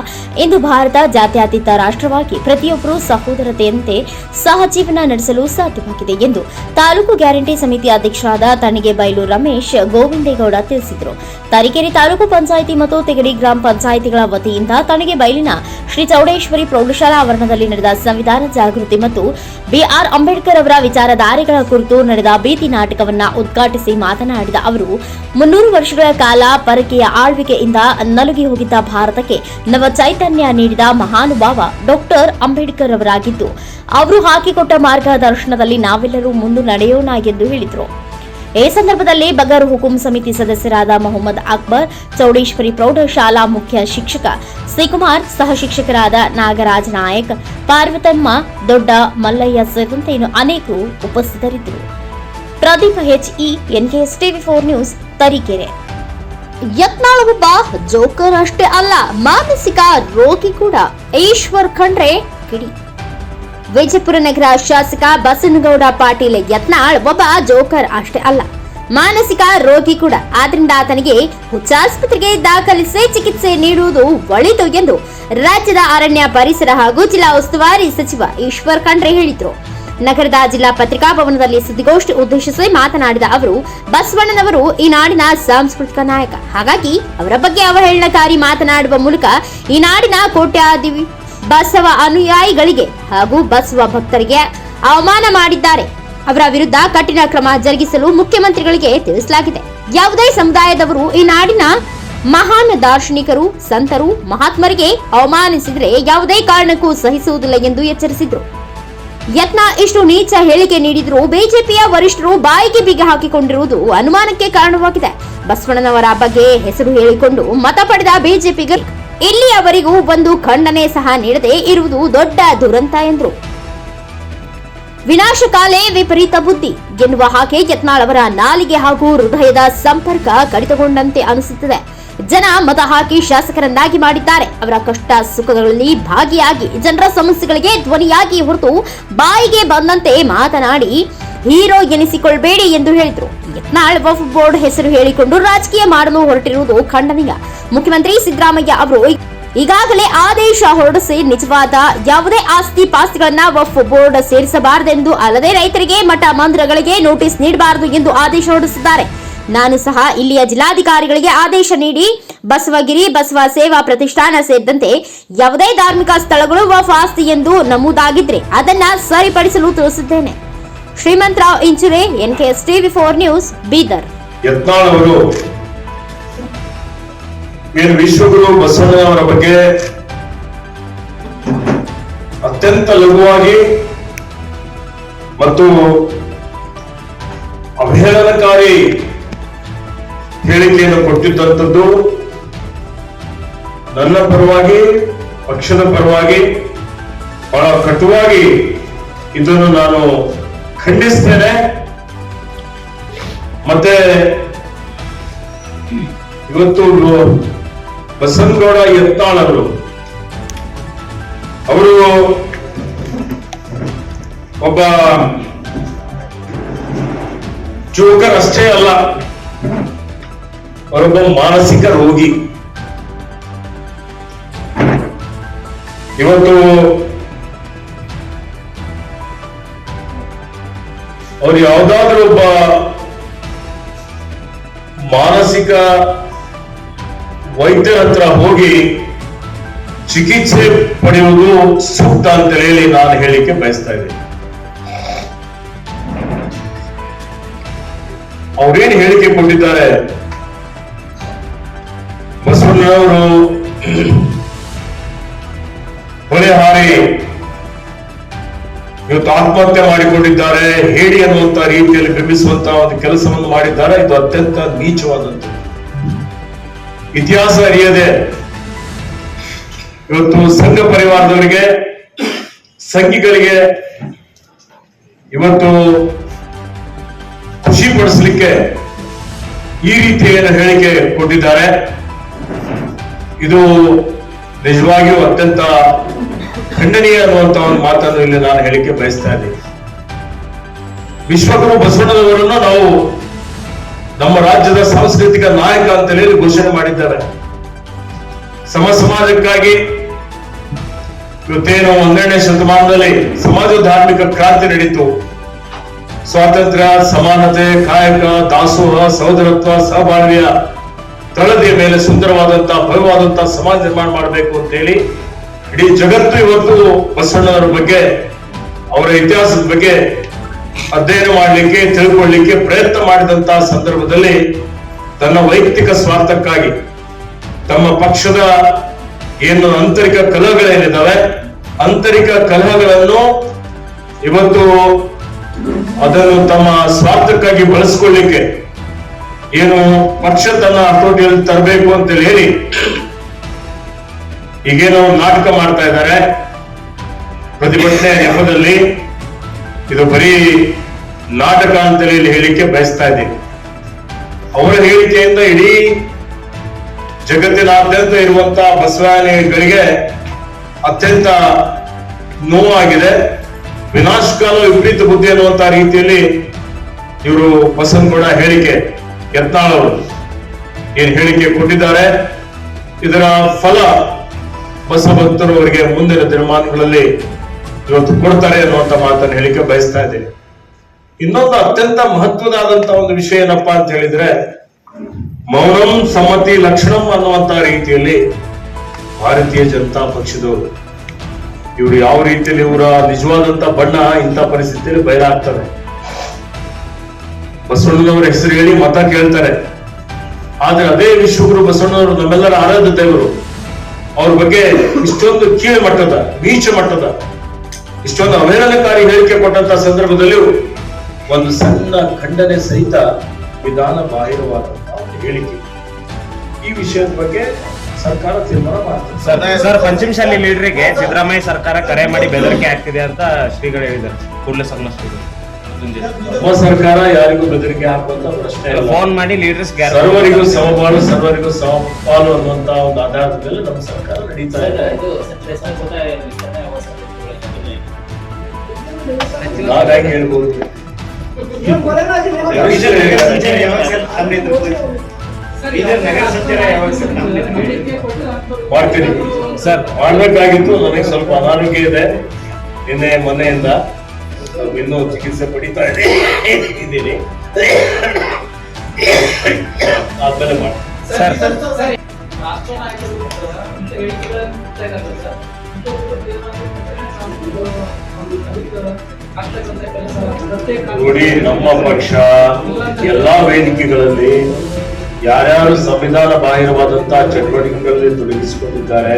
ಇಂದು ಭಾರತ ಜಾತ್ಯತೀತ ರಾಷ್ಟ್ರವಾಗಿ ಪ್ರತಿಯೊಬ್ಬರೂ ಸಹೋದರತೆಯಂತೆ ಸಹಜೀವನ ನಡೆಸಲು ಸಾಧ್ಯವಾಗಿದೆ ಎಂದು ತಾಲೂಕು ಗ್ಯಾರಂಟಿ ಸಮಿತಿ ಅಧ್ಯಕ್ಷರಾದ ತಣಿಗೆಬೈಲು ರಮೇಶ್ ಗೋವಿಂದೇಗೌಡ ತಿಳಿಸಿದರು. ತರೀಕೆರೆ ತಾಲೂಕು ಪಂಚಾಯಿತಿ ಮತ್ತು ತೆಗಡಿ ಗ್ರಾಮ ಪಂಚಾಯಿತಿಗಳ ವತಿಯಿಂದ ತಣಿಗೆಬೈಲಿನ ಶ್ರೀ ಚೌಡೇಶ್ವರಿ ಪ್ರೌಢಶಾಲಾ ಆವರಣದಲ್ಲಿ ನಡೆದ ಸಂವಿಧಾನ ಜಾಗೃತಿ ಮತ್ತು ಬಿಆರ್ ಅಂಬೇಡ್ಕರ್ ಅವರ ವಿಚಾರಧಾರೆಗಳ ಕುರಿತು ನಡೆದ ಬೀದಿ ನಾಟಕವನ್ನ ಉದ್ಘಾಟಿಸಿ ಮಾತನಾಡಿದ ಅವರು, 300 ವರ್ಷಗಳ ಕಾಲ ಪರಕೀಯ ಆಳ್ವಿಕೆಯಿಂದ ನಲುಗಿ ಹೋಗಿದ್ದ ಭಾರತಕ್ಕೆ ನವ ಚೈತನ್ಯ ನೀಡಿದ ಮಹಾನುಭಾವ ಡಾಕ್ಟರ್ ಅಂಬೇಡ್ಕರ್ ಅವರಾಗಿದ್ದು, ಅವರು ಹಾಕಿಕೊಟ್ಟ ಮಾರ್ಗದರ್ಶನದಲ್ಲಿ ನಾವೆಲ್ಲರೂ ಮುಂದೆ ನಡೆಯೋಣ ಎಂದು ಹೇಳಿದರು. ಈ ಸಂದರ್ಭದಲ್ಲಿ ಬಗರ್ ಹುಕುಂ ಸಮಿತಿ ಸದಸ್ಯರಾದ ಮೊಹಮ್ಮದ್ ಅಕ್ಬರ್, ಚೌಡೇಶ್ವರಿ ಪ್ರೌಢಶಾಲಾ ಮುಖ್ಯ ಶಿಕ್ಷಕ ಶ್ರೀಕುಮಾರ್, ಸಹ ಶಿಕ್ಷಕರಾದ ನಾಗರಾಜ್ ನಾಯಕ್, ಪಾರ್ವತಮ್ಮ, ದೊಡ್ಡ ಮಲ್ಲಯ್ಯ ಸೇರಿದಂತೆ ಇನ್ನು ಅನೇಕರು ಉಪಸ್ಥಿತರಿದ್ದರು. Pradeep HE, NKS TV4 news, Tarikere. Yatnal ಒಬ್ಬ ಜೋಕರ್ ಅಷ್ಟೇ ಅಲ್ಲ, ಮಾನಸಿಕ ರೋಗಿ ಕೂಡ. ಈಶ್ವರ್ ಖಂಡ್ರೆ ಕಿಡಿ. ವಿಜಯಪುರ ನಗರ ಶಾಸಕ ಬಸನಗೌಡ ಪಾಟೀಲ್ ಯತ್ನಾಳ್ ಒಬ್ಬ ಜೋಕರ್ ಅಷ್ಟೇ ಅಲ್ಲ, ಮಾನಸಿಕ ರೋಗಿ ಕೂಡ. ಆದ್ರಿಂದ ಆತನಿಗೆ ಹುಚ್ಚಾಸ್ಪತ್ರೆಗೆ ದಾಖಲಿಸಿ ಚಿಕಿತ್ಸೆ ನೀಡುವುದು ಒಳಿತು ಎಂದು ರಾಜ್ಯದ ಅರಣ್ಯ ಪರಿಸರ ಹಾಗೂ ಜಿಲ್ಲಾ ಉಸ್ತುವಾರಿ ಸಚಿವ ಈಶ್ವರ್ ಖಂಡ್ರೆ ಹೇಳಿದರು. ನಗರದ ಜಿಲ್ಲಾ ಪತ್ರಿಕಾ ಭವನದಲ್ಲಿ ಸುದ್ದಿಗೋಷ್ಠಿ ಉದ್ದೇಶಿಸಿ ಮಾತನಾಡಿದ ಅವರು, ಬಸವಣ್ಣನವರು ಈ ನಾಡಿನ ಸಾಂಸ್ಕೃತಿಕ ನಾಯಕ. ಹಾಗಾಗಿ ಅವರ ಬಗ್ಗೆ ಅವಹೇಳನಕಾರಿ ಮಾತನಾಡುವ ಮೂಲಕ ಈ ನಾಡಿನ ಕೋಟ್ಯಾದಿ ಬಸವ ಅನುಯಾಯಿಗಳಿಗೆ ಹಾಗೂ ಬಸವ ಭಕ್ತರಿಗೆ ಅವಮಾನ ಮಾಡಿದ್ದಾರೆ. ಅವರ ವಿರುದ್ಧ ಕಠಿಣ ಕ್ರಮ ಜರುಗಿಸಲು ಮುಖ್ಯಮಂತ್ರಿಗಳಿಗೆ ತಿಳಿಸಲಾಗಿದೆ. ಯಾವುದೇ ಸಮುದಾಯದವರು ಈ ನಾಡಿನ ಮಹಾನ್ ದಾರ್ಶನಿಕರು, ಸಂತರು, ಮಹಾತ್ಮರಿಗೆ ಅವಮಾನಿಸಿದರೆ ಯಾವುದೇ ಕಾರಣಕ್ಕೂ ಸಹಿಸುವುದಿಲ್ಲ ಎಂದು ಎಚ್ಚರಿಸಿದರು. ಯತ್ನ ಇಷ್ಟು ನೀಚ ಹೇಳಿಕೆ ನೀಡಿದರೂ ಬಿಜೆಪಿಯ ವರಿಷ್ಠರು ಬಾಯಿಗೆ ಬೀಗ ಹಾಕಿಕೊಂಡಿರುವುದು ಅನುಮಾನಕ್ಕೆ ಕಾರಣವಾಗಿದೆ. ಬಸವಣ್ಣನವರ ಬಗ್ಗೆ ಹೆಸರು ಹೇಳಿಕೊಂಡು ಮತ ಪಡೆದ ಬಿಜೆಪಿಗರು ಇಲ್ಲಿಯವರೆಗೂ ಒಂದು ಖಂಡನೆ ಸಹ ನೀಡದೆ ಇರುವುದು ದೊಡ್ಡ ದುರಂತ ಎಂದರು. ವಿನಾಶಕಾಲೇ ವಿಪರೀತ ಬುದ್ಧಿ ಎನ್ನುವ ಹಾಗೆ ಯತ್ನಾಳ್ ಅವರ ನಾಲಿಗೆ ಹಾಗೂ ಹೃದಯದ ಸಂಪರ್ಕ ಕಡಿತಗೊಂಡಂತೆ ಅನಿಸುತ್ತದೆ. ಜನ ಮತ ಹಾಕಿ ಶಾಸಕರನ್ನಾಗಿ ಮಾಡಿದ್ದಾರೆ. ಅವರ ಕಷ್ಟ ಸುಖಗಳಲ್ಲಿ ಭಾಗಿಯಾಗಿ ಜನರ ಸಮಸ್ಯೆಗಳಿಗೆ ಧ್ವನಿಯಾಗಿ ಹೊರತು ಬಾಯಿಗೆ ಬಂದಂತೆ ಮಾತನಾಡಿ ಹೀರೋ ಎನಿಸಿಕೊಳ್ಳಬೇಡಿ ಎಂದು ಹೇಳಿದರು. ಯತ್ನಾಳ್ ವಕ್ಫ್ ಬೋರ್ಡ್ ಹೆಸರು ಹೇಳಿಕೊಂಡು ರಾಜಕೀಯ ಮಾಡಲು ಹೊರಟಿರುವುದು ಖಂಡನೀಯ. ಮುಖ್ಯಮಂತ್ರಿ ಸಿದ್ದರಾಮಯ್ಯ ಅವರು ಈಗಾಗಲೇ ಆದೇಶ ಹೊರಡಿಸಿ ನಿಜವಾದ ಯಾವುದೇ ಆಸ್ತಿ ಪಾಸ್ತಿಗಳನ್ನ ವಕ್ಫ್ ಬೋರ್ಡ್ ಸೇರಿಸಬಾರದೆಂದು, ಅಲ್ಲದೆ ರೈತರಿಗೆ ಮಠ ಮಂದಿರಗಳಿಗೆ ನೋಟಿಸ್ ನೀಡಬಾರದು ಎಂದು ಆದೇಶ ಹೊರಡಿಸಿದ್ದಾರೆ. ನಾನು ಸಹ ಇಲ್ಲಿಯ ಜಿಲ್ಲಾಧಿಕಾರಿಗಳಿಗೆ ಆದೇಶ ನೀಡಿ ಬಸವಗಿರಿ, ಬಸವ ಸೇವಾ ಪ್ರತಿಷ್ಠಾನ ಸೇರಿದಂತೆ ಯಾವುದೇ ಧಾರ್ಮಿಕ ಸ್ಥಳಗಳು ವಕ್ಫ್ ಆಸ್ತಿ ಎಂದು ನಮೂದಾಗಿದ್ರೆ ಅದನ್ನ ಸರಿಪಡಿಸಲು ತಿಳಿಸಿದ್ದೇನೆ. Shrimantrao Inchure, NKS TV4 news, Bidar. Yatnal ಅವರು ಏನು ವಿಶ್ವಗುರು ಬಸವಣ್ಣನವರ ಬಗ್ಗೆ ಅತ್ಯಂತ ಲಘುವಾಗಿ ಮತ್ತು ಅವಹೇಳನಕಾರಿ ಹೇಳಿಕೆಯನ್ನು ಕೊಟ್ಟಿದ್ದಂಥದ್ದು ನನ್ನ ಪರವಾಗಿ, ಪಕ್ಷದ ಪರವಾಗಿ ಬಹಳ ಕಟುವಾಗಿ ಇದನ್ನು ನಾನು ಖಂಡಿಸ್ತೇನೆ. ಮತ್ತೆ ಇವತ್ತು ಬಸನಗೌಡ ಯತ್ನಾಳ್ ಅವರು ಒಬ್ಬ ಜೋಕರ್ ಅಷ್ಟೇ ಅಲ್ಲ, ಅವರೊಬ್ಬ ಮಾನಸಿಕ ರೋಗಿ. ಇವತ್ತು ಅವರು ಯಾವುದಾದ್ರೂ ಒಬ್ಬ ಮಾನಸಿಕ ವೈದ್ಯರ ಹತ್ರ ಹೋಗಿ ಚಿಕಿತ್ಸೆ ಪಡೆಯುವುದು ಸೂಕ್ತ ಅಂತ ಹೇಳಿ ನಾನು ಹೇಳಿಕೆ ಬಯಸ್ತಾ ಇದ್ದೀನಿ. ಅವ್ರೇನು ಹೇಳಿಕೆ ಕೊಟ್ಟಿದ್ದಾರೆ, ಬಸವಣ್ಣನವರು ಹೊರೆ ಹಾರಿ ಇವತ್ತು ಆತ್ಮಹತ್ಯೆ ಮಾಡಿಕೊಂಡಿದ್ದಾರೆ, ಹೇಳಿ ಅನ್ನುವಂತ ರೀತಿಯಲ್ಲಿ ಬಿಂಬಿಸುವಂತ ಒಂದು ಕೆಲಸವನ್ನು ಮಾಡಿದ್ದಾರೆ. ಇದು ಅತ್ಯಂತ ನೀಚವಾದದ್ದು. ಇತಿಹಾಸ ಅರಿಯದೆ ಇವತ್ತು ಸಂಘ ಪರಿವಾರದವರಿಗೆ, ಸಂಘಿಗಳಿಗೆ ಇವತ್ತು ಖುಷಿ ಪಡಿಸಲಿಕ್ಕೆ ಈ ರೀತಿಯ ಹೇಳಿಕೆ ಕೊಟ್ಟಿದ್ದಾರೆ. ಇದು ನಿಜವಾಗಿಯೂ ಅತ್ಯಂತ ಖಂಡನೀಯ ಅನ್ನುವಂತ ಒಂದು ಮಾತನ್ನು ಇಲ್ಲಿ ನಾನು ಹೇಳಿಕೆ ಬಯಸ್ತಾ ಇದ್ದೀನಿ. ವಿಶ್ವಗುರು ಬಸವಣ್ಣನವರನ್ನು ನಾವು ನಮ್ಮ ರಾಜ್ಯದ ಸಾಂಸ್ಕೃತಿಕ ನಾಯಕ ಅಂತ ಹೇಳಿ ಘೋಷಣೆ ಮಾಡಿದ್ದಾರೆ. ಸಮಾಜಕ್ಕಾಗಿ ಇವತ್ತೇನು 12ನೇ ಶತಮಾನದಲ್ಲಿ ಸಮಾಜ ಧಾರ್ಮಿಕ ಕ್ರಾಂತಿ ನಡೀತು. ಸ್ವಾತಂತ್ರ್ಯ, ಸಮಾನತೆ, ಕಾಯಕ, ದಾಸೋಹ, ಸಹೋದರತ್ವ, ಸಹಬಾಳ್ವೆಯ ತಳದಿಯ ಮೇಲೆ ಸುಂದರವಾದಂತಹ ಭವ್ಯವಾದಂತಹ ಸಮಾಜ ನಿರ್ಮಾಣ ಮಾಡಬೇಕು ಅಂತ ಹೇಳಿ ಇಡೀ ಜಗತ್ತು ಇವತ್ತು ಬಸವಣ್ಣನವರ ಬಗ್ಗೆ, ಅವರ ಇತಿಹಾಸದ ಬಗ್ಗೆ ಅಧ್ಯಯನ ಮಾಡಲಿಕ್ಕೆ, ತಿಳ್ಕೊಳ್ಳಿಕ್ಕೆ ಪ್ರಯತ್ನ ಮಾಡಿದಂತಹ ಸಂದರ್ಭದಲ್ಲಿ ತನ್ನ ವೈಯಕ್ತಿಕ ಸ್ವಾರ್ಥಕ್ಕಾಗಿ ತಮ್ಮ ಪಕ್ಷದ ಏನು ಆಂತರಿಕ ಕಲಹಗಳೇನಿದ್ದಾವೆ, ಆಂತರಿಕ ಕಲಹಗಳನ್ನು ಇವತ್ತು ಅದನ್ನು ತಮ್ಮ ಸ್ವಾರ್ಥಕ್ಕಾಗಿ ಬಳಸ್ಕೊಳ್ಳಿಕ್ಕೆ ಏನು ಪಕ್ಷ ತನ್ನ ಹತೋಟಿಯಲ್ಲಿ ತರಬೇಕು ಅಂತ ಹೇಳಿ ಈಗೇನೋ ನಾಟಕ ಮಾಡ್ತಾ ಇದ್ದಾರೆ ಪ್ರತಿಭಟನೆ ನೆಪದಲ್ಲಿ. ಇದು ಬರೀ ನಾಟಕ ಅಂತ ಹೇಳಿ ಹೇಳಿಕೆ ಬಯಸ್ತಾ ಇದ್ದೀನಿ. ಅವರ ಹೇಳಿಕೆಯಿಂದ ಇಡೀ ಜಗತ್ತಿನಾದ್ಯಂತ ಇರುವಂತಹ ಬಸವಾನಿಗಳಿಗೆ ಅತ್ಯಂತ ನೋವಾಗಿದೆ. ವಿನಾಶಕಾಲ ವಿಪರೀತ ಬುದ್ಧಿ ಅನ್ನುವಂತಹ ರೀತಿಯಲ್ಲಿ ಇವರು ಬಸವನಗೌಡ ಹೇಳಿಕೆ, ಯತ್ನಾಳ್ ಅವರು ಏನ್ ಹೇಳಿಕೆ ಕೊಟ್ಟಿದ್ದಾರೆ, ಇದರ ಫಲ ಬಸವ ಭಕ್ತರು ಅವರಿಗೆ ಮುಂದಿನ ದಿನಮಾನಗಳಲ್ಲಿ ಇವತ್ತು ಕೊಡ್ತಾರೆ ಅನ್ನುವಂತ ಮಾತನ್ನು ಹೇಳಿಕೆ ಬಯಸ್ತಾ ಇದ್ದೇನೆ. ಇನ್ನೊಂದು ಅತ್ಯಂತ ಮಹತ್ವದಾದಂತ ಒಂದು ವಿಷಯ ಏನಪ್ಪಾ ಅಂತ ಹೇಳಿದ್ರೆ, ಮೌನಂ ಸಮ್ಮತಿ ಲಕ್ಷಣಂ ಅನ್ನುವಂತ ರೀತಿಯಲ್ಲಿ ಭಾರತೀಯ ಜನತಾ ಪಕ್ಷದವರು ಇವರು ಯಾವ ರೀತಿಯಲ್ಲಿ ಇವರ ನಿಜವಾದಂತ ಬಣ್ಣ ಇಂಥ ಪರಿಸ್ಥಿತಿಯಲ್ಲಿ ಬಯಲಾಗ್ತದೆ. ಬಸವಣ್ಣನವರ ಹೆಸರು ಹೇಳಿ ಮತ ಕೇಳ್ತಾರೆ, ಆದ್ರೆ ಅದೇ ವಿಶ್ವಗುರು ಬಸವಣ್ಣನವರು ನಮ್ಮೆಲ್ಲರ ಆರಾಧ್ಯ ದೇವರು, ಅವ್ರ ಬಗ್ಗೆ ಇಷ್ಟೊಂದು ಕೀಳು ಮಟ್ಟದ, ನೀಚ ಮಟ್ಟದ, ಇಷ್ಟೊಂದು ಅವಹೇಳನಕಾರಿ ಹೇಳಿಕೆ ಕೊಟ್ಟಂತ ಸಂದರ್ಭದಲ್ಲಿಯೂ ಒಂದು ಸಣ್ಣ ಖಂಡನೆ ಸಹಿತ ವಿಧಾನ ಬಾಹಿರವಾದಂತಹ ಒಂದು ಹೇಳಿಕೆ. ಈ ವಿಷಯದ ಬಗ್ಗೆ ಸರ್ಕಾರ ತೀರ್ಮಾನ ಮಾಡ್ತದೆ. ಸರ್ ಪಂಚಮಶಾಲಿ ಲೀಡರ್ಗೆ ಸಿದ್ದರಾಮಯ್ಯ ಸರ್ಕಾರ ಕರೆ ಮಾಡಿ ಬೆದರಿಕೆ ಆಗ್ತಿದೆ ಅಂತ ಶ್ರೀಗಳು ಹೇಳಿದ್ದಾರೆ. ಕೂಡಲೇ ಸಣ್ಣ ಶ್ರೀಗಳು ನಮ್ಮ ಸರ್ಕಾರ ಯಾರಿಗೂ ಬೆದರಿಕೆ ಹಾಕುವಂತ ಪ್ರಶ್ನೆ ಇಲ್ಲ. ಫೋನ್ ಮಾಡಿ ಲೀಡರ್ಸ್ ಸರ್ವರಿಗೂ ಸಮಪಾಲು, ಸರ್ವರಿಗೂ ಸಮಪಾಲು ಅನ್ನುವಂತ ಒಂದು ಆಧಾರದ ಮೇಲೆ ನಮ್ಮ ಸರ್ಕಾರ ನಡೀತಾ ಇದೆ. ನಾವ್ಯಾಕೆ ಹೇಳ್ಬೋದು? ಮಾಡ್ತೀನಿ ಸರ್, ಮಾಡ್ಬೇಕಾಗಿತ್ತು. ನನಗೆ ಸ್ವಲ್ಪ ಅನಾರೋಗ್ಯ ಇದೆ, ನಿನ್ನೆ ಮೊನ್ನೆಯಿಂದ ಇನ್ನೂ ಚಿಕಿತ್ಸೆ ಪಡಿತಾ ಇದ್ದೀನಿ. ಆದ್ಮೇಲೆ ಮಾಡಿ ಸರ್. ನೋಡಿ, ನಮ್ಮ ಪಕ್ಷ ಎಲ್ಲಾ ವೇದಿಕೆಗಳಲ್ಲಿ ಯಾರ್ಯಾರು ಸಂವಿಧಾನ ಬಾಹಿರವಾದಂತಹ ಚಟುವಟಿಕೆಗಳಲ್ಲಿ ತೊಡಗಿಸಿಕೊಂಡಿದ್ದಾರೆ,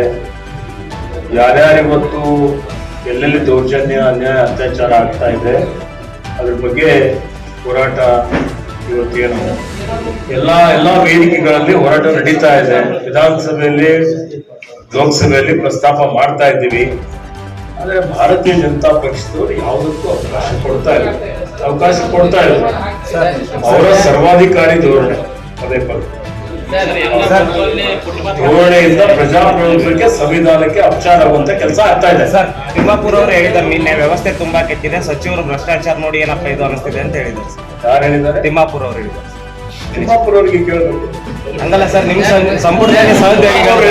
ಯಾರ್ಯಾರಿವತ್ತು ಎಲ್ಲೆಲ್ಲಿ ದೌರ್ಜನ್ಯ, ಅನ್ಯಾಯ, ಅತ್ಯಾಚಾರ ಆಗ್ತಾ ಇದೆ, ಅದ್ರ ಬಗ್ಗೆ ಹೋರಾಟ ಇವತ್ತೇನು ಎಲ್ಲಾ ವೇದಿಕೆಗಳಲ್ಲಿ ಹೋರಾಟ ನಡೀತಾ ಇದೆ. ವಿಧಾನಸಭೆಯಲ್ಲಿ, ಲೋಕಸಭೆಯಲ್ಲಿ ಪ್ರಸ್ತಾಪ ಮಾಡ್ತಾ ಇದ್ದೀವಿ. ಆದ್ರೆ ಭಾರತೀಯ ಜನತಾ ಪಕ್ಷದವರು ಯಾವುದಕ್ಕೂ ಅವಕಾಶ ಕೊಡ್ತಾ ಇಲ್ಲ. ಅವರ ಸರ್ವಾಧಿಕಾರಿ ಧೋರಣೆ, ಪದೇ ಪದೇ ಧೋರಣೆಯಿಂದ ಪ್ರಜಾಪ್ರಭುತ್ವಕ್ಕೆ, ಸಂವಿಧಾನಕ್ಕೆ ಅಪಚಾರ ಆಗುವಂತ ಕೆಲಸ ಆಗ್ತಾ ಇದೆ. ಸರ್, ತಿಮ್ಮಾಪುರ ಅವರು ಹೇಳಿದ್ದಾರೆ ನಿನ್ನೆ ವ್ಯವಸ್ಥೆ ತುಂಬಾ ಕೆಟ್ಟಿದೆ, ಸಚಿವರು ಭ್ರಷ್ಟಾಚಾರ ನೋಡಿ ಏನಪ್ಪ ಇದು ಅನಿಸ್ತಿದೆ ಅಂತ ಹೇಳಿದ್ದಾರೆ. ಯಾರು ಹೇಳಿದ್ದಾರೆ? ತಿಮ್ಮಾಪುರ ಅವರು ಹೇಳಿದ್ದಾರೆ. ತಿಮ್ಮಾಪುರ ಅವರಿಗೆ ಕೇಳಬೇಕು. ಹಂಗಲ್ಲ ಸರ್, ನಿಮ್ ಸಂಪುಟದಲ್ಲಿ ಸಹೋದ್ಯೋಗಿಗಳು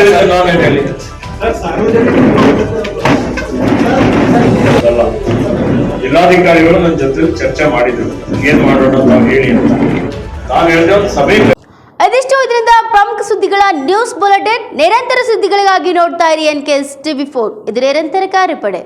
ಜಿಲ್ಲಾಧಿಕಾರಿಗಳು ನನ್ನ ಜೊತೆ ಚರ್ಚೆ ಮಾಡಿದ್ರು, ಏನ್ ಮಾಡೋಣ ತಾವು ಹೇಳಿ ಅಂತ. ನಾನು ಹೇಳಿದೆ ಒಂದು ಸಭೆ. ಅದಿಷ್ಟು ಇದರಿಂದ ಪ್ರಮುಖ ಸುದ್ದಿಗಳ ನ್ಯೂಸ್ ಬುಲೆಟಿನ್. ನಿರಂತರ ಸುದ್ದಿಗಳಿಗಾಗಿ ನೋಡ್ತಾ ಇರಿ NKS TV4, ಇದು ನಿರಂತರ ಕಾರ್ಯಪಡೆ.